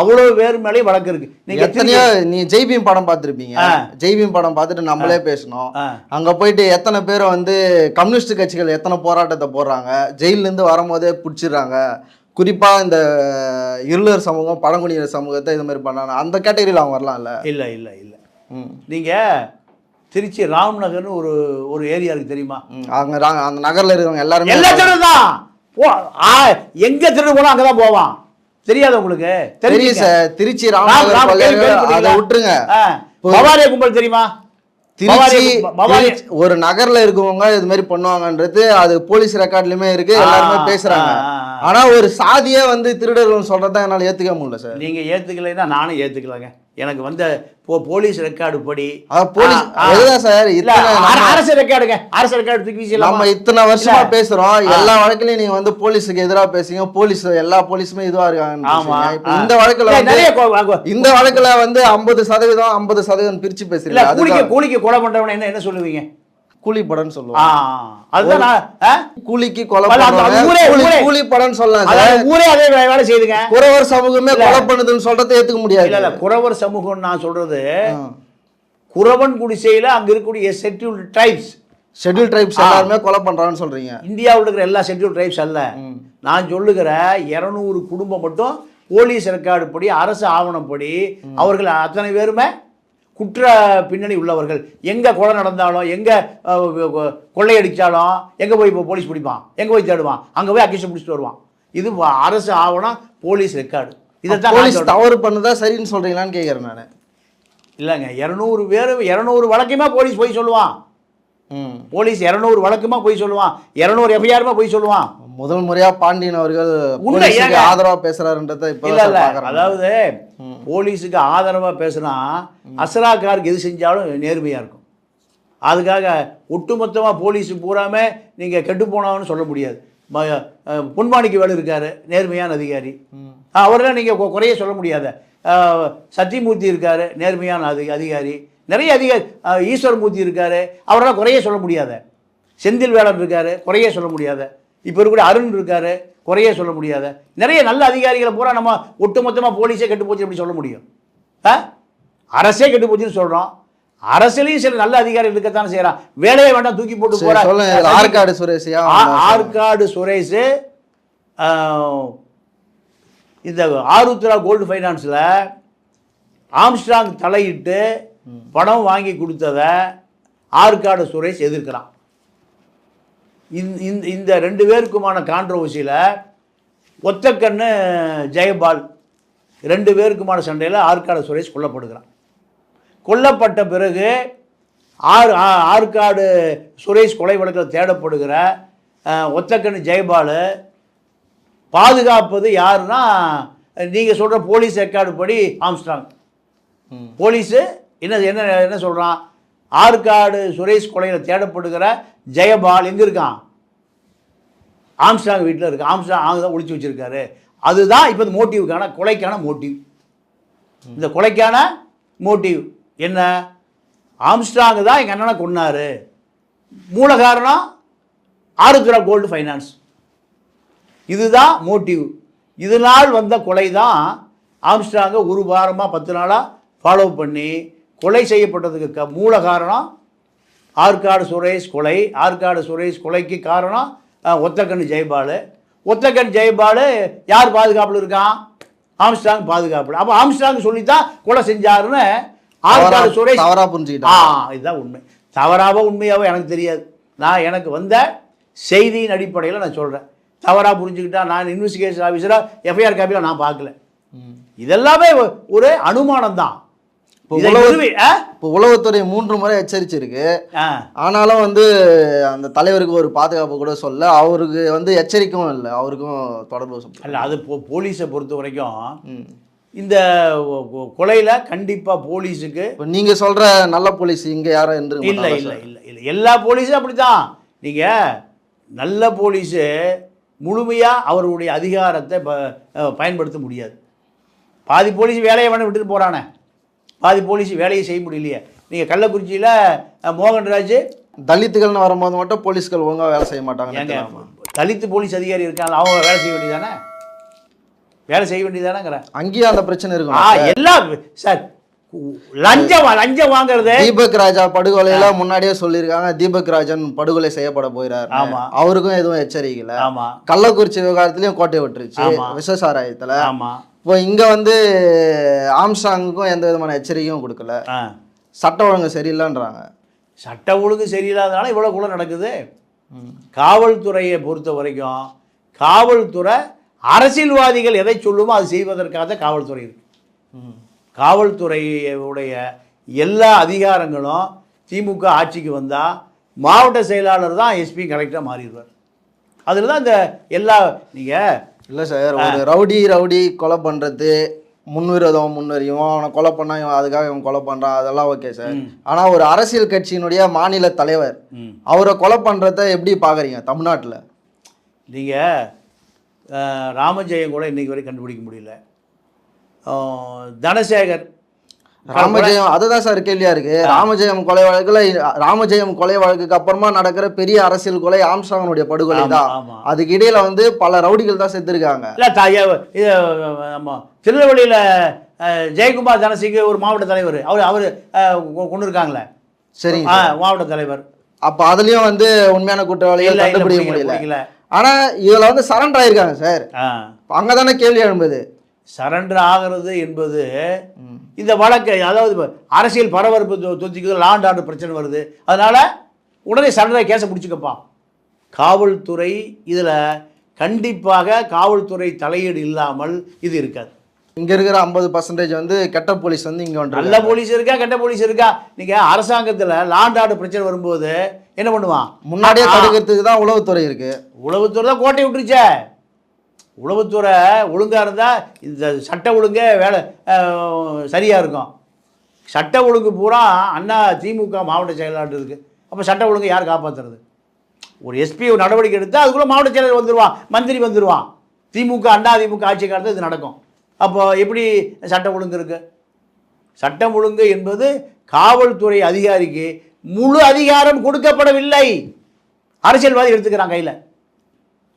அவ்வளவு பேர் மேலேயும் வழக்கு இருக்கு. நீங்க எத்தனையோ நீ ஜெய்பீம் படம் பார்த்துருப்பீங்க. ஜெய்பீம் படம் பார்த்துட்டு நம்மளே பேசணும். அங்க போயிட்டு எத்தனை பேரை வந்து கம்யூனிஸ்ட் கட்சிகள் எத்தனை போராட்டத்தை போடுறாங்க, ஜெயில இருந்து வரும்போதே பிடிச்சிடுறாங்க. குறிப்பா இந்த இருளர் சமூகம், பழங்குடியினர் சமூகத்தை இது மாதிரி பண்ணாங்க. அந்த கேட்டகரியில் அவங்க வரலாம்ல? இல்ல இல்ல இல்ல. நீங்க திருச்சி ராம்நகர்னு ஒரு ஏரியா இருக்கு தெரியுமா? அந்த நகர்ல இருக்கிறவங்க எல்லாருமே எல்லா திருடு தான். எங்க திருடு போனா அங்கதான் போவான். தெரியாது உங்களுக்கு? தெரியும் சார். திருச்சி ராமநகர் அதை விட்டுருங்க. பவாரியா கும்பல் தெரியுமா? திருச்சி ஒரு நகர்ல இருக்கவங்க இது மாதிரி பண்ணுவாங்கன்றது அது போலீஸ் ரெக்கார்ட்லயுமே இருக்கு, எல்லாருமே பேசுறாங்க. ஆனா ஒரு சாதியே வந்து திருடர்கள் சொல்றதா என்னால ஏத்துக்க முடியல சார். நீங்க ஏத்துக்கலைன்னா நானும் ஏத்துக்கலாங்க. எனக்கு வந்த போலீஸ் ரெக்கார்டு படி அரசு ரெக்கார்டுங்க, அரசு ரெக்கார்டு தூக்கி வீசலாம். நம்ம இத்தனை வருஷமா பேசுறோம், எல்லா வழக்குலயும் நீங்க வந்து போலீஸுக்கு எதிராக பேசுங்க, போலீஸ் எல்லா போலீஸுமே இதுவா இருக்காங்க. இந்த வழக்குல வந்து 50% 50% பிரிச்சு பேசுறீங்க. கூலிக்கு கொலை பண்றவன என்ன சொல்லுவீங்க? கூலி படம்னு சொல்லுவாங்க. அதுதான் கூலிக்கு கொலை பண்றவங்க கூலி படம்னு சொல்லலாம். ஊரே அதே வேலை செய்யுதுங்க. குறவர் சமூகமே கொலை பண்ணுதுன்னு சொல்றதை ஏத்துக்க முடியாது. இல்ல குறவர் சமூகம் நான் சொல்றது குறவன் குடிசையில அங்க இருக்கக்கூடிய ஷெட்யூல்டு ட்ரைப்ஸ் எல்லாருமே கொலை பண்றான்னு சொல்றீங்க. இந்தியாவில் இருக்கிற எல்லா ஷெட்யூல்டு ட்ரைப்ஸ் அல்ல. நான் சொல்லுகிற 200 குடும்பம் மட்டும் போலீஸ் ரெக்கார்டு படி, அரசு ஆவணப்படி அவர்கள் அத்தனை பேருமே குற்ற பின்னணி உள்ளவர்கள். எங்கே கொலை நடந்தாலும், எங்கே கொள்ளையடித்தாலும் எங்கே போய் இப்போ போலீஸ் பிடிப்பான், எங்கே போய் தேடுவான், அங்கே போய் அக்யூஷன் பிடிச்சிட்டு வருவான். இது அரசு ஆவணம், போலீஸ் ரெக்கார்டு. இதைத்தான் போலீஸ் தவறு பண்ணதா சரின்னு சொல்கிறீங்களான்னு கேட்குறேன் நான். இல்லைங்க, 200 பேர் 200 வழக்குமா போலீஸ் போய் சொல்லுவான். போலீஸ் 200 வழக்குமா போய் சொல்லுவான், 200 எஃப்ஐஆருமா போய் சொல்லுவான். முதல் முறையா பாண்டியன் அவர்கள் ஆதரவா பேசுறாருன்றத இப்ப அதாவது போலீஸுக்கு ஆதரவா பேசுனா அசராக்காருக்கு எது செஞ்சாலும் நேர்மையா இருக்கும். அதுக்காக ஒட்டுமொத்தமா போலீஸ் பூராமே நீங்க கெட்டு போனான்னு சொல்ல முடியாது. பொன்மாணிக்கு வேலு இருக்காரு, நேர்மையான அதிகாரி, அவரெல்லாம் நீங்க குறைய சொல்ல முடியாத. சத்தியமூர்த்தி இருக்காரு, நேர்மையான அதிகாரி. நிறைய அதிகாரி, ஈஸ்வரமூர்த்தி இருக்காரு, அவரெல்லாம் குறைய சொல்ல முடியாத. செந்தில் வேலன் இருக்காரு, குறைய சொல்ல முடியாத. இப்போ இருக்கக்கூடிய அருண் இருக்காரு, குறைய சொல்ல முடியாத. நிறைய நல்ல அதிகாரிகளை பூரா நம்ம ஒட்டுமொத்தமாக போலீஸே கெட்டு போச்சு எப்படி சொல்ல முடியும்? அரசே கெட்டு போச்சுன்னு சொல்கிறோம். அரசியலையும் சில நல்ல அதிகாரிகள் இருக்கத்தானே செய்கிறான். வேலையை வேண்டாம் தூக்கி போட்டு போகிற ஆற்காடு சுரேஷ் இந்த ஆருத்ரா கோல்டு ஃபைனான்ஸில் ஆம்ஸ்ட்ராங் தலையிட்டு பணம் வாங்கி கொடுத்ததை ஆற்காடு சுரேஷ் எதிர்க்கிறான். இந்த 2 பேருக்குமான கான்ட்ரவர்சியில் ஒத்தக்கண்ணு ஜெயபால் 2 பேருக்குமான சண்டையில் ஆற்காடு சுரேஷ் கொல்லப்படுகிறான். கொல்லப்பட்ட பிறகு ஆற்காடு சுரேஷ் கொலை வழக்கில் தேடப்படுகிற ஒத்தக்கண்ணு ஜெயபால் பாதுகாப்பது யாருன்னா நீங்கள் சொல்கிற போலீஸ் ரெக்கார்டு படி ஆம்ஸ்ட்ராங். போலீஸு என்ன சொல்கிறான்? ஆற்காடு சுரேஷ் கொலையில் தேடப்படுகிற ஜெயபால் எங்கே இருக்கான்? ஆம்ஸ்ட்ராங் வீட்டில் இருக்கு. ஆம்ஸ்ட்ராங் தான் ஒழிச்சு வச்சிருக்காரு. அதுதான் இப்போ இந்த மோட்டிவுக்கான, கொலைக்கான மோட்டிவ். இந்த கொலைக்கான மோட்டிவ் என்ன? ஆம்ஸ்ட்ராங் தான் எங்கள் அண்ணனை கொன்னாரு. மூல காரணம் ஆருத்ரா கோல்டு ஃபைனான்ஸ். இதுதான் மோட்டிவ். இதனால் வந்த கொலை தான் ஆம்ஸ்ட்ராங்கை 1 வாரமாக 10 நாளாக ஃபாலோ பண்ணி கொலை செய்யப்பட்டதுக்கு மூல காரணம் ஆற்காடு சுரேஷ் கொலை. ஆற்காடு சுரேஷ் கொலைக்கு காரணம் ஒத்தக்கண்ணு ஜெயபால். ஒத்தக்கண்ணு ஜெயபால் யார் பாதுகாப்பில் இருக்கான்? ஆம்ஸ்ட்ராங் பாதுகாப்பில். அப்போ ஆம்ஸ்ட்ராங் சொல்லித்தான் கொலை செஞ்சாருன்னு ஆற்காடு சுரேஷ் தவறாக புரிஞ்சுக்கிட்டான். இதுதான் உண்மை. தவறாவோ உண்மையாவோ எனக்கு தெரியாது. எனக்கு வந்த செய்தியின் அடிப்படையில் நான் சொல்கிறேன். தவறாக புரிஞ்சுக்கிட்டா நான் இன்வெஸ்டிகேஷன் ஆஃபீஸராக எஃப்ஐஆர் காப்பியில் நான் பார்க்கல. இதெல்லாமே ஒரு அனுமானம் தான். இப்போ உளவுத்துறை 3 முறை எச்சரிச்சிருக்கு. ஆனாலும் வந்து அந்த தலைவருக்கு ஒரு பாதுகாப்பு கூட சொல்ல, அவருக்கு வந்து எச்சரிக்கவும் இல்லை, அவருக்கும் தொடர்பு இல்லை. அது போலீஸை பொறுத்த வரைக்கும் இந்த கொலையில கண்டிப்பா போலீஸுக்கு நீங்க சொல்ற நல்ல போலீஸ் இங்க யாரும் இல்லை இல்லை இல்லை இல்லை எல்லா போலீஸும் அப்படித்தான். நீங்க நல்ல போலீஸு முழுமையா அவருடைய அதிகாரத்தை பயன்படுத்த முடியாது. பாதி போலீஸ் வேலையை வேணும் விட்டுட்டு போறானே, பாதி போலீஸ் வேலையை செய்ய முடியலையே. நீங்கள் கள்ளக்குறிச்சியில் மோகன்ராஜ் தலித்துகள்னு வரும்போது மட்டும் போலீஸ்கள் ஒழுங்காக வேலை செய்ய மாட்டாங்க. தலித்து போலீஸ் அதிகாரி இருக்காங்க, அவங்க வேலை செய்ய வேண்டியதானே, வேலை செய்ய வேண்டியதானேங்கிற. அங்கேயும் அந்த பிரச்சனை இருக்கும். எல்லாம் சார் லஞ்சம் வாங்குறது. தீபக் ராஜா படுகொலையில முன்னாடியே சொல்லியிருக்காங்க, தீபக் ராஜன் படுகொலை செய்யப்பட போயிறாரு. ஆமா, அவருக்கும் எதுவும் எச்சரிக்கல. ஆமா, கள்ளக்குறிச்சி விவகாரத்திலயும் கோட்டை விட்டுருச்சு விசசாராயத்துல. ஆமா, இப்போ இங்க வந்து ஆம்ஸ்டாங்குக்கும் எந்த விதமான எச்சரிக்கையும் கொடுக்கல. சட்ட ஒழுங்கு சரியில்லைன்றாங்க. சட்ட ஒழுங்கு சரியில்லாதனால இவ்வளவு கூட நடக்குது. காவல்துறையை பொறுத்த வரைக்கும் காவல்துறை அரசியல்வாதிகள் எதை சொல்லுமோ அது செய்வதற்காக காவல்துறை இருக்கு. காவல்துறையுடைய எல்லா அதிகாரங்களும் திமுக ஆட்சிக்கு வந்தால் மாவட்ட செயலாளர் தான் எஸ்பி கலெக்டராக மாறிடுவார். அதில் தான் இந்த எல்லா நீங்கள் இல்லை சார், ஒரு ரவுடி கொலை பண்ணுறது முன்வரியும் அவனை கொலை பண்ணா இவன் அதுக்காக இவன் கொலை பண்ணுறான், அதெல்லாம் ஓகே சார். ஆனால் ஒரு அரசியல் கட்சியினுடைய மாநில தலைவர் அவரை கொலை பண்ணுறத எப்படி பார்க்குறீங்க தமிழ்நாட்டில்? நீங்கள் ராமஜெயம் கூட இன்றைக்கி வரை கண்டுபிடிக்க முடியல. தனசேகர் ராமஜெயம் அதுதான் சார் கேள்வியா இருக்கு. ராமஜெயம் கொலை வழக்குக்கு அப்புறமா நடக்கிற பெரிய அரசியல் கொலை ஆம்ஸ்ட்ராங்கனுடைய படுகொலை தான். அதுக்கு இடையில வந்து பல ரவுடிகள் தான் செத்துருக்காங்க. திருநெல்வேலியில ஜெயக்குமார் தனசிங்க ஒரு மாவட்ட தலைவர் அவரு கொண்டு இருக்காங்களே. சரி, மாவட்ட தலைவர். அப்ப அதுலயும் வந்து உண்மையான குற்றவாளிகள் கண்டுபிடிக்க முடியல. ஆனா இதுல வந்து சரண்டர் ஆயிருக்காங்க சார். அங்கதானே கேள்வி எழும்புது. சரண்டர் ஆகிறது என்பது இந்த வழக்கை, அதாவது அரசியல் பரபரப்பு தொத்திக்குது, லாண்ட் ஆர்டர் பிரச்சனை வருது, அதனால உடனே சரண்டரை கேஸை முடிச்சுக்கப்பா. காவல்துறை இதில் கண்டிப்பாக காவல்துறை தலையீடு இல்லாமல் இது இருக்காது. இங்க இருக்கிற 50% வந்து கெட்ட போலீஸ் வந்து இங்க வந்து நல்ல போலீஸ் இருக்கா, கெட்ட போலீஸ் இருக்கா. நீங்க அரசாங்கத்தில் லாண்ட் ஆர்டர் பிரச்சனை வரும்போது என்ன பண்ணுவான்? முன்னாடியே தடுக்கிறதுக்கு தான் உளவுத்துறை இருக்கு. உளவுத்துறை தான் கோட்டை விட்டுருச்சே. உளவுத்துறை ஒழுங்காக இருந்தால் இந்த சட்ட ஒழுங்கே வேலை சரியாக இருக்கும். சட்ட ஒழுங்கு பூரா அண்ணா திமுக மாவட்ட செயலாளர் இருக்குது. அப்போ சட்ட ஒழுங்கு யார் காப்பாற்றுறது? ஒரு எஸ்பி ஒரு நடவடிக்கை எடுத்தால் அதுக்குள்ளே மாவட்ட செயலர் வந்துடுவான், மந்திரி வந்துடுவான். திமுக அண்ணா திமுக ஆட்சி காலத்தில் இது நடக்கும். அப்போ எப்படி சட்ட ஒழுங்கு இருக்குது? சட்டம் ஒழுங்கு என்பது காவல்துறை அதிகாரிக்கு முழு அதிகாரம் கொடுக்கப்படவில்லை. அரசியல்வாதி எடுத்துக்கிறான் கையில்.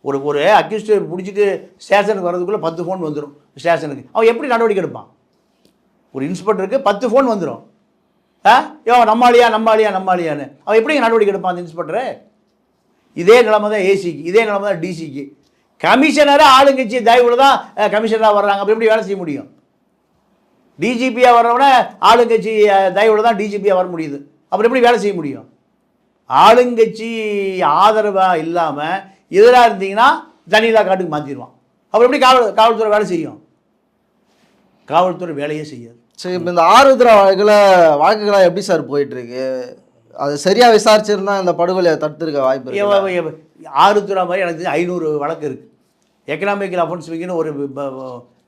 ஒரு அக்யூஸ்ட் பிடிச்சிட்டு ஸ்டேஷனுக்கு வர்றதுக்குள்ளே 10 ஃபோன் வந்துடும் ஸ்டேஷனுக்கு. அவன் எப்படி நடவடிக்கை எடுப்பான்? ஒரு இன்ஸ்பெக்டருக்கு 10 ஃபோன் வந்துடும். நம்மாளியான்னு அவன் எப்படி நடவடிக்கை எடுப்பான் அந்த இன்ஸ்பெக்டரு? இதே நிலைமை தான் ஏசிக்கு, இதே நிலைமை தான் டிசிக்கு. கமிஷனராக ஆளுங்கட்சி தயவுல தான் கமிஷனராக வர்றாங்க. அப்போ எப்படி வேலை செய்ய முடியும்? டிஜிபியாக வர்றவன ஆளுங்கட்சி தயவுல தான் டிஜிபியாக வர முடியுது. அப்புறம் எப்படி வேலை செய்ய முடியும்? ஆளுங்கட்சி ஆதரவாக இல்லாமல் எதிராக இருந்தீங்கன்னா தனியில்லா காட்டுக்கு மாற்றிடுவான். அப்புறம் எப்படி காவல்துறை வேலை செய்யும்? காவல்துறை வேலையே செய்யாது. சரி, இப்போ இந்த ஆருத்ரா வழக்குகளாக எப்படி சார் போயிட்டுருக்கு? அது சரியாக விசாரிச்சிருந்தா இந்த படுகொலையை தடுத்துருக்க வாய்ப்பு இருக்கு. ஆருத்ரா மாதிரி எனக்கு 500 வழக்கு இருக்குது. எக்கனாமிக்கல் அஃபென்ஸ் விங்குன்னு ஒரு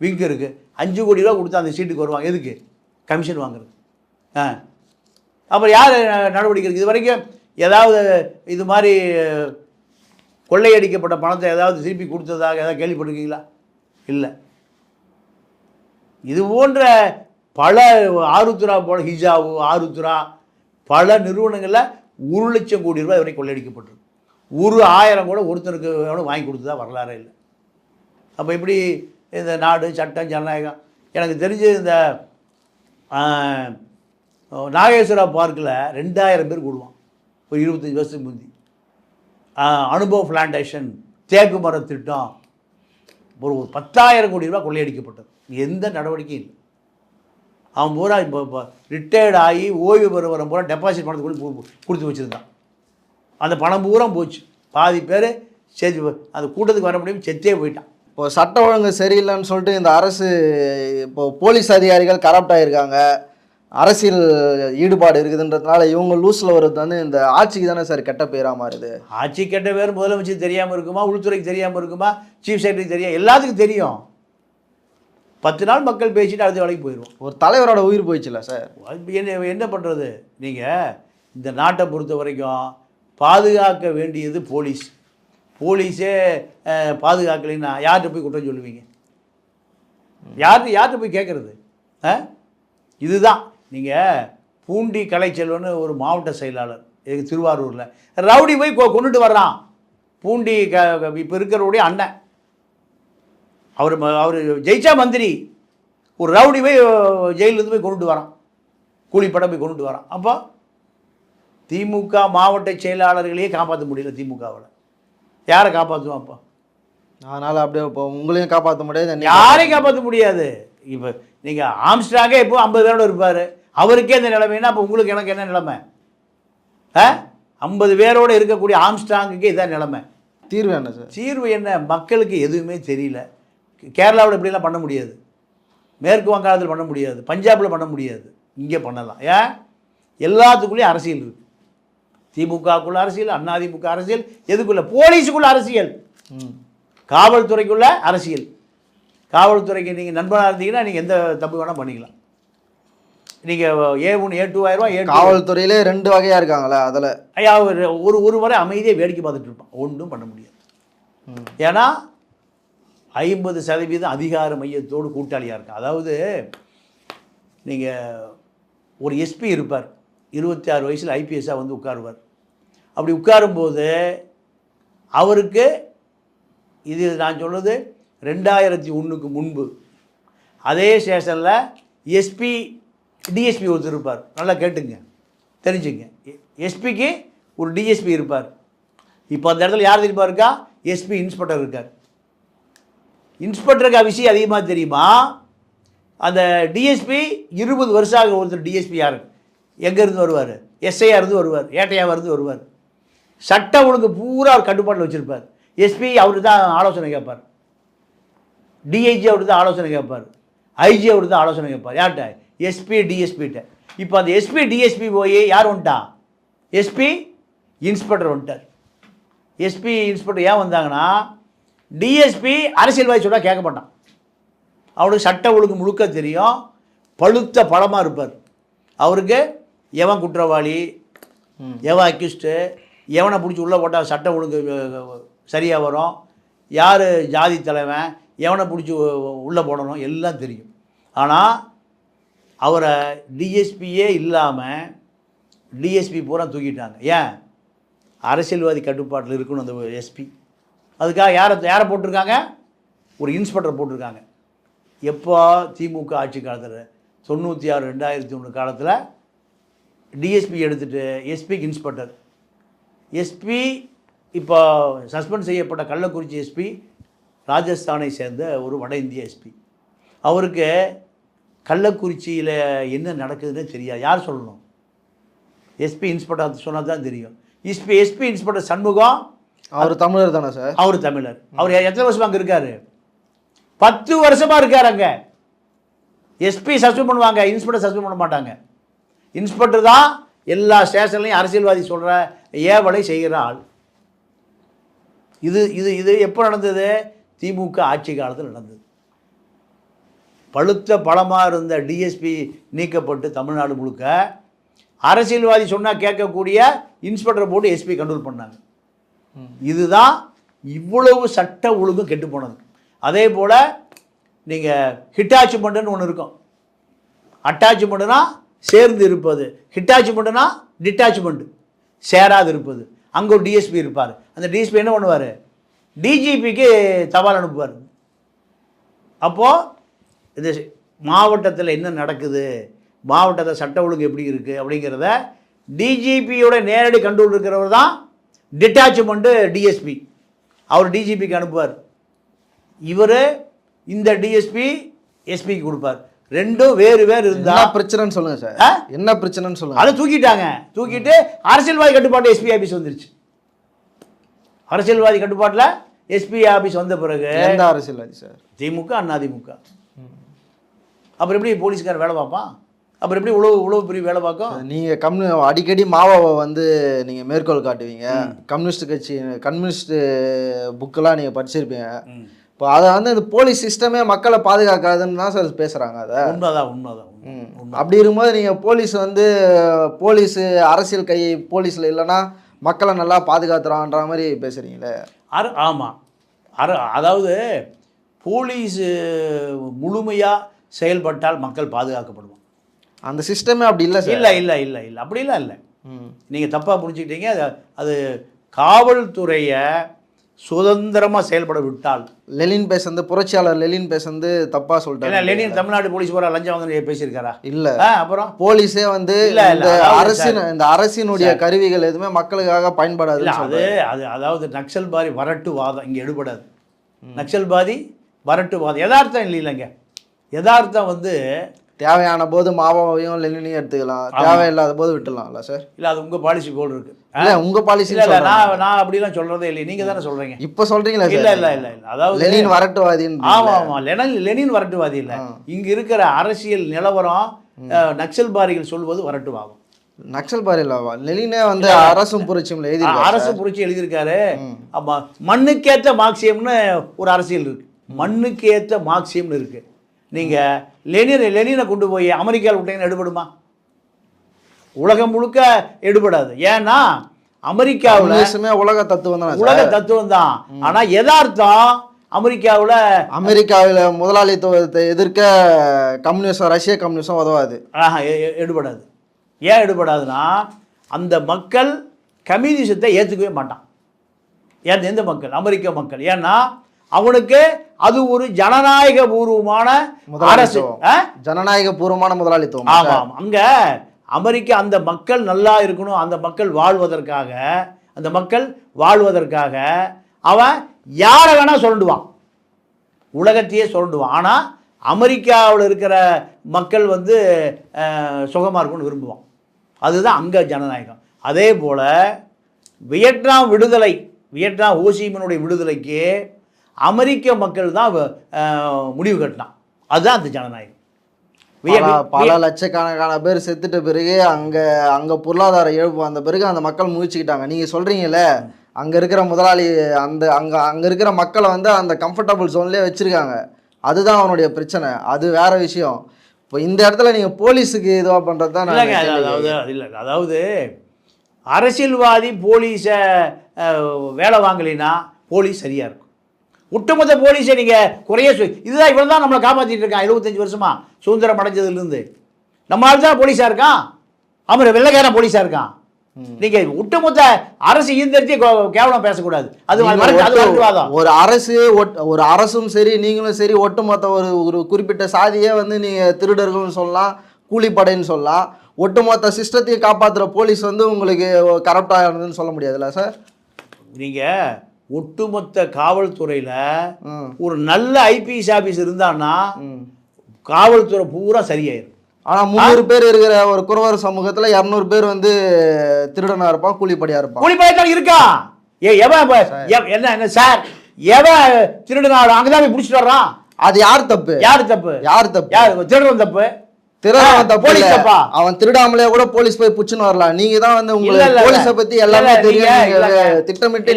விங்க் இருக்குது. 5 கோடி ரூபா கொடுத்து அந்த சீட்டுக்கு வருவாங்க. எதுக்கு? கமிஷன் வாங்குறது. அப்புறம் யார் நடவடிக்கை இருக்குது? இது வரைக்கும் ஏதாவது இது மாதிரி கொள்ளையடிக்கப்பட்ட பணத்தை ஏதாவது திருப்பி கொடுத்ததாக ஏதாவது கேள்விப்பட்டிருக்கீங்களா? இல்லை. இது போன்ற பல ஆருத்ரா போல ஹிஜாவு ஆருத்ரா பல நிறுவனங்களில் 1 லட்சம் கோடி ரூபாய் வரை கொள்ளையடிக்கப்பட்டிருக்கு. 1000 கூட ஒருத்தருக்கு வாங்கி கொடுத்ததா வரலாறே இல்லை. அப்போ எப்படி இந்த நாடு சட்டம் ஜனநாயகம்? எனக்கு தெரிஞ்சு இந்த நாகேஸ்வரா பார்க்கில் 2000 பேர் கூடுவான் ஒரு 25 வருஷத்துக்கு முந்தி. அனுபவ பிளான்டேஷன் தேக்கு மர திட்டம் ஒரு 10,000 கோடி ரூபா கொள்ளையடிக்கப்பட்டது. எந்த நடவடிக்கையும் இல்லை. அவன் பூரா இப்போ ரிட்டையர்ட் ஆகி ஓய்வு பெறுவரம் பூரா டெபாசிட் பணத்தை கொடுத்து வச்சுருந்தான். அந்த பணம் பூரா போச்சு. பாதி பேர் அந்த கூட்டத்துக்கு வர முடியும் செத்தே போயிட்டான். இப்போ சட்ட ஒழுங்கு சரியில்லைன்னு சொல்லிட்டு இந்த அரசு இப்போ போலீஸ் அதிகாரிகள் கரப்ட் ஆகியிருக்காங்க, அரசியல் ஈடுபாடு இருக்குதுன்றதுனால இவங்க லூஸில் வர்றது வந்து இந்த ஆட்சிக்கு தானே சார் கெட்ட பேராக மாறுது. ஆட்சி கெட்ட பேர் முதலமைச்சர் தெரியாமல் இருக்குமா, உள்துறைக்கு தெரியாமல் இருக்குமா, சீஃப் செக்ரட்டரி தெரியும், எல்லாத்துக்கும் தெரியும். 10 நாள் மக்கள் பேசிட்டு அடுத்த வேலைக்கு போயிடுவோம். ஒரு தலைவரோட உயிர் போயிடுச்சுல சார். என்ன பண்ணுறது? நீங்கள் இந்த நாட்டை பொறுத்த வரைக்கும் பாதுகாக்க வேண்டியது போலீஸ். போலீஸே பாதுகாக்கலைன்னா யார்கிட்ட போய் குற்றம் சொல்லுவீங்க? யார்கிட்ட போய் கேட்குறது? இதுதான். நீங்கள் பூண்டி கலைச்செல்வன்னு ஒரு மாவட்ட செயலாளர் எங்கள் திருவாரூரில் ரவுடி போய் கொண்டுட்டு வர்றான். பூண்டி இப்போ இருக்கிறவருடைய அண்ணன், அவர் ஜெயிச்சா மந்திரி, ஒரு ரவுடி போய் ஜெயிலிருந்து போய் கொண்டுட்டு வரான், கூலிப்படம் போய் கொண்டுட்டு வரான். அப்போ திமுக மாவட்ட செயலாளர்களையே காப்பாற்ற முடியல திமுகவில், யாரை காப்பாற்றுவோம்? அப்போ அதனால் அப்படியே இப்போ உங்களையும் காப்பாற்ற முடியாது, யாரையும் காப்பாற்ற முடியாது. இப்போ நீங்கள் ஆம்ஸ்ட்ராங்கே இப்போ 50 பேரோடு இருப்பார், அவருக்கே இந்த நிலைமைன்னா அப்போ உங்களுக்கு எனக்கு என்ன நிலைமை? 50 பேரோடு இருக்கக்கூடிய ஆம்ஸ்ட்ராங்குக்கே இதான் நிலைமை. தீர்வு என்ன சார்? தீர்வு என்ன? மக்களுக்கு எதுவுமே தெரியல. கேரளாவில் இப்படிலாம் பண்ண முடியாது, மேற்கு வங்காளத்தில் பண்ண முடியாது, பஞ்சாபில் பண்ண முடியாது, இங்கே பண்ணலாம். ஏன்? எல்லாத்துக்குள்ளேயும் அரசியல் இருக்குது. திமுகக்குள்ள அரசியல், அதிமுக அரசியல், எதுக்குள்ள? போலீஸுக்குள்ள அரசியல், காவல்துறைக்குள்ள அரசியல். காவல்துறைக்கு நீங்கள் நண்பனாக இருந்தீங்கன்னா நீங்கள் எந்த தப்பு வேணால் பண்ணிக்கலாம். நீங்கள் A1 A2 ஆயிரம் A2. காவல்துறையிலே 2 வகையாக இருக்காங்களே, அதில் ஐயா ஒரு வரை அமைதியாக வேடிக்கை பார்த்துட்டு இருப்பான், ஒன்றும் பண்ண முடியாது. ஏன்னா 50% அதிகார மையத்தோடு கூட்டாளியாக இருக்கான். அதாவது நீங்கள் ஒரு எஸ்பி இருப்பார், 26 வயசில் ஐபிஎஸ்ஸாக வந்து உட்காருவார். அப்படி உட்காரும்போது அவருக்கு, இது நான் சொல்கிறது 2001க்கு முன்பு, அதே ஸ்டேஷனில் எஸ்பி டிஎஸ்பி ஒருத்தர் இருப்பார். நல்லா கேட்டுங்க, தெரிஞ்சுங்க. எஸ்பிக்கு ஒரு டிஎஸ்பி இருப்பார். இப்போ அந்த இடத்துல யார் தெரியுமா இருக்கா? எஸ்பி இன்ஸ்பெக்டர் இருக்கார். இன்ஸ்பெக்டருக்கு விஷயம் அதிகமாக தெரியுமா? அந்த டிஎஸ்பி 20 வருஷம் ஆக ஒருத்தர் டிஎஸ்பி யார் எங்கேருந்து வருவார்? எஸ்ஐயாக இருந்து வருவார், ஏட்டையாக இருந்து வருவார். சட்டம் ஒழுங்கு பூரா அவர் கட்டுப்பாட்டில் வச்சுருப்பார். எஸ்பி அவரு தான் ஆலோசனை கேட்பார், டிஐஜி அவரு தான் ஆலோசனை கேட்பார், ஐஜி அவரு தான் ஆலோசனை கேட்பார். யார்கிட்ட? எஸ்பி டிஎஸ்பிகிட்ட. இப்போ அந்த எஸ்பி டிஎஸ்பி போய் யார் வந்துட்டான்? எஸ்பி இன்ஸ்பெக்டர் வந்துட்டார். எஸ்பி இன்ஸ்பெக்டர் ஏன் வந்தாங்கன்னா, டிஎஸ்பி அரசியல்வாதி சொன்னால் கேட்க மாட்டான், அவனுக்கு சட்ட ஒழுங்கு முழுக்க தெரியும், பழுத்த பழமாக இருப்பார். அவருக்கு எவன் குற்றவாளி, எவன் அக்யூஸ்டு, எவனை பிடிச்சி உள்ளே போட்டால் சட்டம் ஒழுங்கு சரியாக வரும், யார் ஜாதி தலைவன், எவனை பிடிச்சி உள்ளே போடணும், எல்லாம் தெரியும். ஆனால் அவரை டிஎஸ்பியே இல்லாமல் டிஎஸ்பி பூரா தூக்கிட்டாங்க. ஏன்? அரசியல்வாதி கட்டுப்பாட்டில் இருக்கணும் அந்த எஸ்பி. அதுக்காக யாரை போட்டிருக்காங்க? ஒரு இன்ஸ்பெக்டர் போட்டிருக்காங்க. எப்போ? திமுக ஆட்சி காலத்தில் 96 2001 காலத்தில் டிஎஸ்பி எடுத்துகிட்டு எஸ்பிக்கு இன்ஸ்பெக்டர். எஸ்பி இப்போ சஸ்பெண்ட் செய்யப்பட்ட கள்ளக்குறிச்சி எஸ்பி ராஜஸ்தானை சேர்ந்த ஒரு வட இந்திய எஸ்பி. அவருக்கு கள்ளக்குறிச்சியில் என்ன நடக்குதுன்னு தெரியாது. யார் சொல்லணும்? எஸ்பி இன்ஸ்பெக்டர் சொன்னால் தான் தெரியும். எஸ்பி இன்ஸ்பெக்டர் சண்முகம் அவர் தமிழர் தானே சார்? அவர் தமிழர். அவர் எத்தனை வருஷமாக அங்கே இருக்கார்? 10 வருஷமாக இருக்கார் அங்கே. எஸ்பி சஸ்பெண்ட் பண்ணுவாங்க, இன்ஸ்பெக்டர் சஸ்பெண்ட் பண்ண மாட்டாங்க. இன்ஸ்பெக்டர் தான் எல்லா ஸ்டேஷன்லையும் அரசியல்வாதி சொல்கிற ஏவலை செய்கிற ஆள். இது இது இது எப்போ நடந்தது? திமுக ஆட்சி காலத்தில் நடந்தது. பழுத்த பழமாக இருந்த டிஎஸ்பி நீக்கப்பட்டு தமிழ்நாடு முழுக்க அரசியல்வாதி சொன்னால் கேட்கக்கூடிய இன்ஸ்பெக்டரை போட்டு எஸ்பி கண்ட்ரோல் பண்ணாங்க. இதுதான் இவ்வளவு சட்ட ஒழுங்கும் கெட்டு போனது. அதே போல் நீங்கள் ஹிட்டாச்மெண்ட்டுன்னு ஒன்று இருக்கும். அட்டாச்மெண்ட்டுனா சேர்ந்து இருப்பது, ஹிட்டாச்மெண்ட்டுனா டிட்டாச்மெண்ட்டு சேராது இருப்பது. அங்கே ஒரு டிஎஸ்பி இருப்பார். அந்த டிஎஸ்பி என்ன பண்ணுவார்? டிஜிபிக்கு தபால் அனுப்புவார். அப்போது இந்த மாவட்டத்தில் என்ன நடக்குது, மாவட்டத்தில் சட்ட ஒழுங்கு எப்படி இருக்குது அப்படிங்கிறத டிஜிபியோட நேரடி கண்ட்ரோல் இருக்கிறவர் தான் டிட்டாச்மெண்ட்டு டிஎஸ்பி. அவர் டிஜிபிக்கு அனுப்புவார். இவர் இந்த டிஎஸ்பி எஸ்பிக்கு கொடுப்பார். ரெண்டும் வேறு வேறு இருந்தால் பிரச்சனைன்னு சொல்லுங்கள் சார். என்ன பிரச்சனைன்னு சொல்லுங்கள். அதை தூக்கிட்டாங்க. தூக்கிட்டு அரசியல்வாதி கட்டுப்பாட்டு எஸ்பி ஆஃபீஸ் வந்துருச்சு. அரசியல்வாதி கட்டுப்பாட்டில் எஸ்பி ஆஃபீஸ் வந்த பிறகு எந்த அரசியல்வாதி சார்? திமுக அதிமுக. அப்புறம் எப்படி போலீஸ்கார் வேலை பார்ப்பான்? அப்புறம் எப்படி உளவு பிரிவு வேலை பார்க்கும்? நீங்கள் அடிக்கடி மாவாவை வந்து நீங்கள் மேற்கோள் காட்டுவீங்க. கம்யூனிஸ்ட் புக்கெல்லாம் நீங்கள் படிச்சிருப்பீங்க. இப்போ அதை வந்து இந்த போலீஸ் சிஸ்டமே மக்களை பாதுகாக்காதுன்னு தான் சார் பேசுகிறாங்க. அதை உண்மைதான். அப்படி இருக்கும்போது நீங்கள் போலீஸ் அரசியல் கை போலீஸில் இல்லைன்னா மக்களை நல்லா பாதுகாத்துறான்ற மாதிரி பேசுகிறீங்களே. ஆமாம். அதாவது போலீஸ் முழுமையாக செயல்பட்டால் மக்கள் பாதுகாக்கப்படுவாங்க. அந்த சிஸ்டமே அப்படி இல்லை சார். இல்லை அப்படிலாம் இல்லை. நீங்கள் தப்பாக புரிஞ்சுக்கிட்டீங்க. அது காவல்துறையை சுதந்திரமாக செயல்பட விட்டால். புரட்சியாளர் லெனின் பேசுறது தப்பா சொல்லிட்டாரு. லெனின் தமிழ்நாடு போலீஸ் போற லஞ்சம் வாங்க பேசியிருக்காரா? இல்ல. அப்புறம் போலீஸே வந்து இந்த அரசினுடைய கருவிகள் எதுவுமே மக்களுக்காக பயன்படாது. அதாவது நக்சல்பாதி வரட்டுவாதம் இங்கே எடுபடாது. நக்சல்பாதி வரட்டுவாதம் யதார்த்தம் இல்லைங்க. யதார்த்தம் வந்து தேவையான போது மாவாவையும் லெனினையும் எடுத்துக்கலாம், தேவையில்லாத போது விட்டுலாம்ல சார்? இல்லை, அது உங்கள் பாலிசி போல் இருக்கு. இல்லை, உங்கள் பாலிசி இல்லை. நான் அப்படிலாம் சொல்கிறதே இல்லை. நீங்கள் தானே சொல்கிறீங்க. இப்போ சொல்கிறீங்களா? இல்லை. அதாவது லெனின் வரட்டுவாதி. ஆமாம். லெனின் வரட்டுவாதி இல்லை. இங்கே இருக்கிற அரசியல் நிலவரம் நக்சல்பாரிகள் சொல்வது வரட்டுவாகும். நக்சல்பாரி இல்லாவா? லெனினே வந்து அரசும் புரட்சியும் எழுதியிருக்காரு. ஆமாம். மண்ணுக்கேற்ற மார்க்சியம்னு ஒரு அரசியல் இருக்கு. மண்ணுக்கேற்ற மார்க்சியம்னு இருக்கு. நீங்கள் லெனினை கொண்டு போய் அமெரிக்காவில் விட்டீங்கன்னு எடுபடுமா? உலகம் முழுக்க எடுபடாது. ஏன்னா அமெரிக்காவில் உலக தத்துவம் தான். ஆனா யதார்த்தம் அமெரிக்காவில் முதலாளித்துவத்தை எதிர்க்க ரஷ்ய கம்யூனிசம் உதவாது. எடுபடாது. ஏன் எடுபடாதுன்னா அந்த மக்கள் கம்யூனிசத்தை ஏற்றுக்கவே மாட்டான். எந்த மக்கள்? அமெரிக்க மக்கள். ஏன்னா அவனுக்கு அது ஒரு ஜனநாயக பூர்வமான அரசு, ஜனநாயக பூர்வமான முதலாளித்துவம். ஆமாம். அங்க அமெரிக்கா அந்த மக்கள் நல்லா இருக்கணும், அந்த மக்கள் வாழ்வதற்காக அவன் யாரை வேணா சொல்லிடுவான், உலகத்தையே சொல்லிடுவான். ஆனால் அமெரிக்காவில் இருக்கிற மக்கள் வந்து சுகமாக இருக்கணும்னு விரும்புவான். அதுதான் அங்கே ஜனநாயகம். அதே போல் வியட்நாம் ஹோசிமினுடைய விடுதலைக்கு அமெரிக்க மக்கள் தான் முடிவு கட்டினான். அதுதான் அந்த ஜனநாயகம். பல லட்சக்கணக்கான பேர் செத்துட்ட பிறகு அங்கே பொருளாதார இழப்பு வந்த பிறகு அந்த மக்கள் முயற்சிக்கிட்டாங்க. நீங்கள் சொல்கிறீங்களே அங்கே இருக்கிற முதலாளி அங்கே இருக்கிற மக்களை வந்து அந்த கம்ஃபர்டபுள் ஜோன்லேயே வச்சுருக்காங்க. அதுதான் அவனுடைய பிரச்சனை. அது வேற விஷயம். இப்போ இந்த இடத்துல நீங்கள் போலீஸுக்கு இதுவாக பண்ணுறது தான். அதாவது அரசியல்வாதி போலீஸை வேலை வாங்கலைன்னா போலீஸ் சரியாக இருக்கும். ஒட்டுமொத்த போலீஸை நீங்கள் இதுதான் இவ்வளோ தான் நம்மளை காப்பாற்றிட்டு இருக்கான் 75 வருஷமா சுதந்திரம் அடைஞ்சதுலேருந்து. நம்ம ஆள் தான் போலீஸாக இருக்கான், அவன் வெள்ளைக்காரன் போலீஸாக இருக்கான். நீங்கள் ஒட்டுமொத்த அரசு இயந்திரத்தையே கேவலம் பேசக்கூடாது. ஒரு அரசும் சரி நீங்களும் சரி ஒட்டுமொத்த ஒரு குறிப்பிட்ட சாதியே வந்து நீங்கள் திருடர்கள்னு சொல்லலாம், கூலிப்படைன்னு சொல்லலாம். ஒட்டுமொத்த சிஸ்டத்தையும் காப்பாற்றுற போலீஸ் வந்து உங்களுக்கு கரப்டாக இருந்ததுன்னு சொல்ல முடியாதுல்ல சார்? நீங்கள் ஒட்டுமொத்த காவல்துறையில் ஒரு நல்ல ஐபிஎஸ் ஆஃபீஸ் இருந்தான்னா காவல்துறை பூரா சரியாயிரும். ஆனால் 300 பேர் இருக்கிற ஒரு குறவர் சமூகத்தில் 200 பேர் வந்து திருடனாக இருப்பான், கூலிப்படையாக இருப்பான். கூலிப்படையாக இருக்கான். என்ன சார், எவன் திருடனாலும் அங்கதான் போய் பிடிச்சிட்டு வர்றான். அது யார் தப்பு? திருடன் தப்பு. அவன் திருடாமலே கூட போலீஸ் போய் புடிச்சுன்னு வரலாம். நீங்க தான் வந்து உங்களுக்கு போலீஸை பத்தி எல்லாமே தெரியும், திட்டமிட்டு.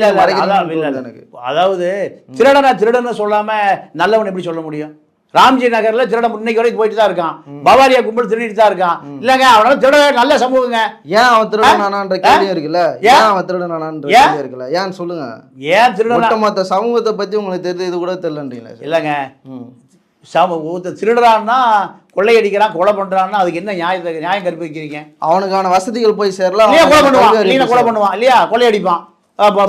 அதாவது திருடனை சொல்லாம நல்லவன் எப்படி சொல்ல முடியும்? ராம்ஜி நகர்ல திருடன் இன்னைக்கு வரைக்கும் போயிட்டு தான் இருக்கான். பவாரியா கும்பல் திருடிட்டு தான் இருக்கான். இல்லங்க அவனால திருட நல்ல சமூகங்க. ஏன் அவன் திருடனான்ற கேள்வி இருக்குல்ல? ஏன் அவன் திருடனான்ற கேள்வி இருக்குல்ல? ஏன் சொல்லுங்க. ஏன் திருடன் மொத்த சமூகத்தை பத்தி உங்களுக்கு தெரியுது, இது கூட தெரியலன்றீங்களா? இல்லங்க, திருடுறான்னா கொள்ளையடிக்கிறான், கொலை பண்றான்னா அதுக்கு என்ன நியாயம் கற்பிக்கிறீங்க? அவனுக்கான வசதிகள் போய் சேரலாம். கொலை பண்ணுவான் இல்லையா, கொள்ளையடிப்பான்,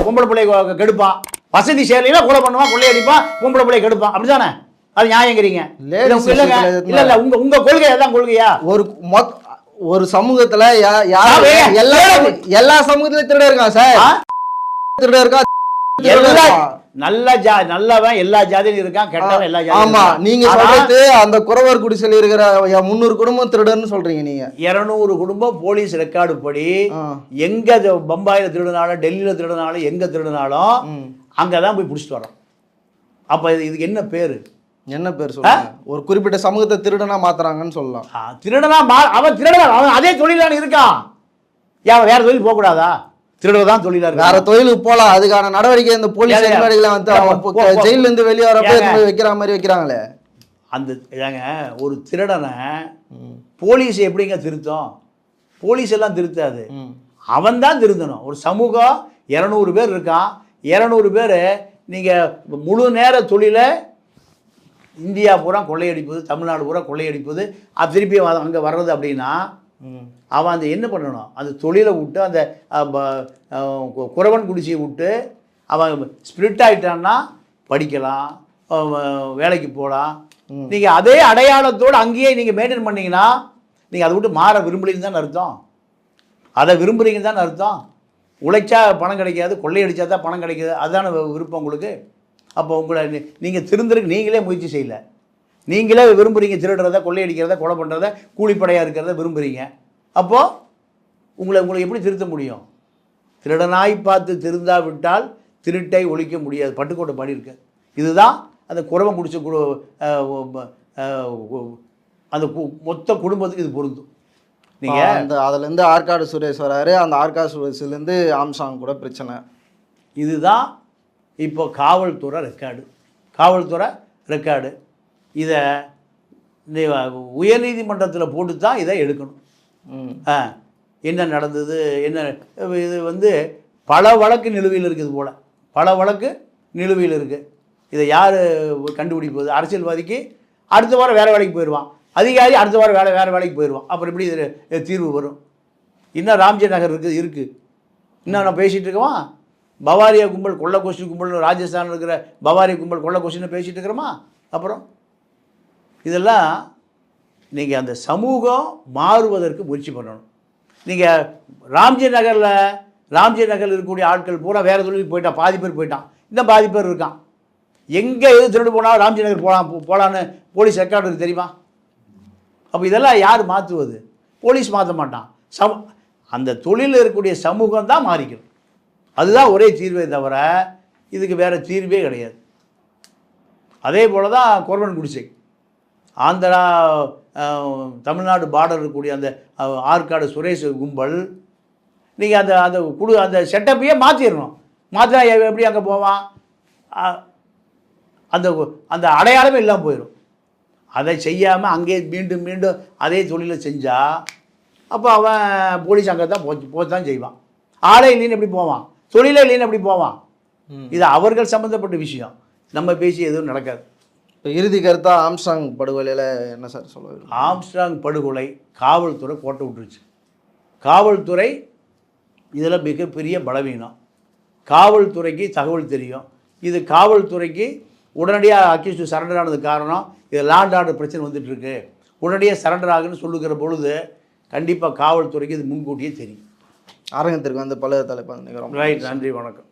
பொம்பளை பிள்ளை கெடுப்பான். வசதி சேரலாம் கொலை பண்ணுவான், கொள்ளையடிப்பான், பொம்பளை பிள்ளை கெடுப்பான். அப்படிதானே? அது நியாயங்கிறீங்க? இல்ல உங்க கொள்கை அதான் கொள்கையா? ஒரு சமூகத்துல எல்லா சமூகத்திலும் திருட இருக்கான் சார். திருட இருக்கா? நல்லவன் எல்லா ஜாதியிலும் இருக்கான், கெட்டவன் எல்லா ஜாதியிலும். ஆமா, நீங்க சொல்றது அந்த குறவர் குடிசையில் இருக்கிற 300 குடும்பம் திருடன்னு சொல்றீங்க. நீங்க 200 குடும்பம் போலீஸ் ரெக்கார்டு படி எங்க பம்பாயில திருடினாலும் டெல்லியில திருடினாலும் எங்க திருடினாலும் அங்கே தான் போய் பிடிச்சிட்டு வரோம். அப்போ இதுக்கு என்ன பேர்? என்ன பேர் சொல்லுங்க? ஒரு குறிப்பிட்ட சமூகத்தை திருடனா மாத்துறாங்கன்னு சொல்லலாம். திருடனா அவன் திருடனா, அவன் அதே தொழிலான இருக்கான். ஏன் வேற தொழில் போகக்கூடாதா? திருடதான் தொழிலா இருக்கு. வேற தொழிலுக்கு போலாம். அதுக்கான நடவடிக்கை இந்த போலீஸ் அதிகாரிகளை வந்து ஜெயில இருந்து வெளியே வரப்ப வைக்கிற மாதிரி வைக்கிறாங்களே. அந்த ஏங்க ஒரு திருடனை போலீஸ் எப்படிங்க திருத்தம்? போலீஸ் எல்லாம் திருத்தாது, அவன் தான் திருத்தணும். ஒரு சமூகம் 200 பேர் இருக்கான். 200 பேர் நீங்கள் முழு நேர தொழிலை இந்தியா பூரா கொள்ளையடிப்பது, தமிழ்நாடு பூரா கொள்ளையடிப்பது, அது திருப்பி அங்கே வர்றது அப்படின்னா அவன் அந்த என்ன பண்ணணும்? அந்த தொழிலை விட்டு அந்த குறவன் குடிசையை விட்டு அவன் ஸ்பிரிட் ஆகிட்டான்னா படிக்கலாம், வேலைக்கு போகலாம். நீங்கள் அதே அடையாளத்தோடு அங்கேயே நீங்கள் மெயின்டைன் பண்ணிங்கன்னா நீங்கள் அதை விட்டு மாற விரும்புறீங்கன்னு தான் அர்த்தம். அதை விரும்புகிறீங்கன்னு தான் அர்த்தம். உழைச்சா பணம் கிடைக்காது, கொள்ளையடிச்சா தான் பணம் கிடைக்காது, அதுதான விருப்பம் உங்களுக்கு. அப்போ உங்களை நீங்கள் திருந்துறதுக்கு நீங்களே முயற்சி செய்யலை. நீங்களே விரும்புகிறீங்க திருடுறத, கொள்ளையடிக்கிறத, கொலை பண்ணுறத, கூலிப்படையாக இருக்கிறத விரும்புகிறீங்க. அப்போது உங்களை எப்படி திருத்த முடியும்? திருடனாய் பார்த்து திருந்தாவிட்டால் திருட்டை ஒழிக்க முடியாது. பட்டுக்கோட்டை பாடி இருக்கு. இதுதான் அந்த குறவன் குடிச்ச அந்த மொத்த குடும்பத்துக்கு இது பொருந்தும். நீங்கள் அந்த அதுலேருந்து ஆற்காடு சுரேஷ் வராரு. அந்த ஆற்காடு சுரேஷ்லேருந்து ஆம்சாங் கூட பிரச்சனை. இதுதான் இப்போ காவல்துறை ரெக்கார்டு. இதை உயர்நீதிமன்றத்தில் போட்டு தான் இதை எடுக்கணும். என்ன நடந்தது, என்ன இது வந்து பல வழக்கு நிலுவையில் இருக்குது போல், பல வழக்கு நிலுவையில் இருக்குது. இதை யார் கண்டுபிடிப்பது? அரசியல்வாதிக்கு அடுத்த வாரம் வேறு வேலைக்கு போயிடுவான், அதிகாரி அடுத்த வாரம் வேறு வேலைக்கு போயிடுவான். அப்புறம் எப்படி இது தீர்வு வரும்? இன்னும் ராம்ஜி நகர் இருக்குது. இன்னும் நான் பேசிகிட்டு இருக்கோமா? பவாரியா கும்பல் கொள்ள கொஸ்டின் கும்பல், ராஜஸ்தான் இருக்கிற பவாரியா கும்பல் கொள்ள கொஸ்டின் பேசிகிட்டு இருக்கிறோமா? அப்புறம் இதெல்லாம் நீங்கள் அந்த சமூகம் மாறுவதற்கு முயற்சி பண்ணணும். நீங்கள் ராம்ஜி நகரில் இருக்கக்கூடிய ஆட்கள் பூரா வேறு தொழிலுக்கு போயிட்டான், பாதி பேர் போயிட்டான், இன்னும் பாதி பேர் இருக்கான். எங்கே எது திருடு போனால் ராம்ஜி நகர் போகலான்னு போலீஸ் ரெக்கார்டு இருக்குது தெரியுமா? அப்போ இதெல்லாம் யார் மாற்றுவது? போலீஸ் மாற்ற மாட்டான். அந்த தொழிலில் இருக்கக்கூடிய சமூகம் தான் மாறிக்கணும். அதுதான் ஒரே தீர்வே தவிர இதுக்கு வேறு தீர்வே கிடையாது. அதே போல் தான் குறவன் குடிசை, ஆந்திரா தமிழ்நாடு பார்டர் இருக்கக்கூடிய அந்த ஆற்காடு சுரேஷ் கும்பல், நீங்கள் அந்த செட்டப்பையே மாற்றிடணும். மாற்றினா எப்படி அங்கே போவான்? அந்த அடையாளமே இல்லாமல் போயிடும். அதை செய்யாமல் அங்கே மீண்டும் மீண்டும் அதே தொழிலை செஞ்சால் அப்போ அவன் போலீஸ் அங்கே தான் போச்சு செய்வான். ஆளே இல்லைன்னு எப்படி போவான்? தொழிலே இல்லைன்னு எப்படி போவான்? இது அவர்கள் சம்மந்தப்பட்ட விஷயம். நம்ம பேசி எதுவும் நடக்காது. இப்போ இறுதி கருத்தாக ஆம்ஸ்ட்ராங் படுகொலையில் என்ன சார் சொல்லுவாங்க? ஆம்ஸ்ட்ராங் படுகொலை காவல்துறை கோட்டை விட்டுருச்சு. காவல்துறை இதில் மிகப்பெரிய பலவீனம். காவல்துறைக்கு தகவல் தெரியும். இது காவல்துறைக்கு உடனடியாக அக்யூஸ்டு சரண்டர் ஆனது காரணம் இது லாண்ட் ஆர்டர் பிரச்சனை வந்துட்டுருக்கு, உடனடியாக சரண்டர் ஆகுன்னு சொல்லுகிற பொழுது கண்டிப்பாக காவல்துறைக்கு இது முன்கூட்டியே தெரியும். அரங்கத்திற்கு வந்து பல தலைப்பு நிகழும். ரைட், நன்றி, வணக்கம்.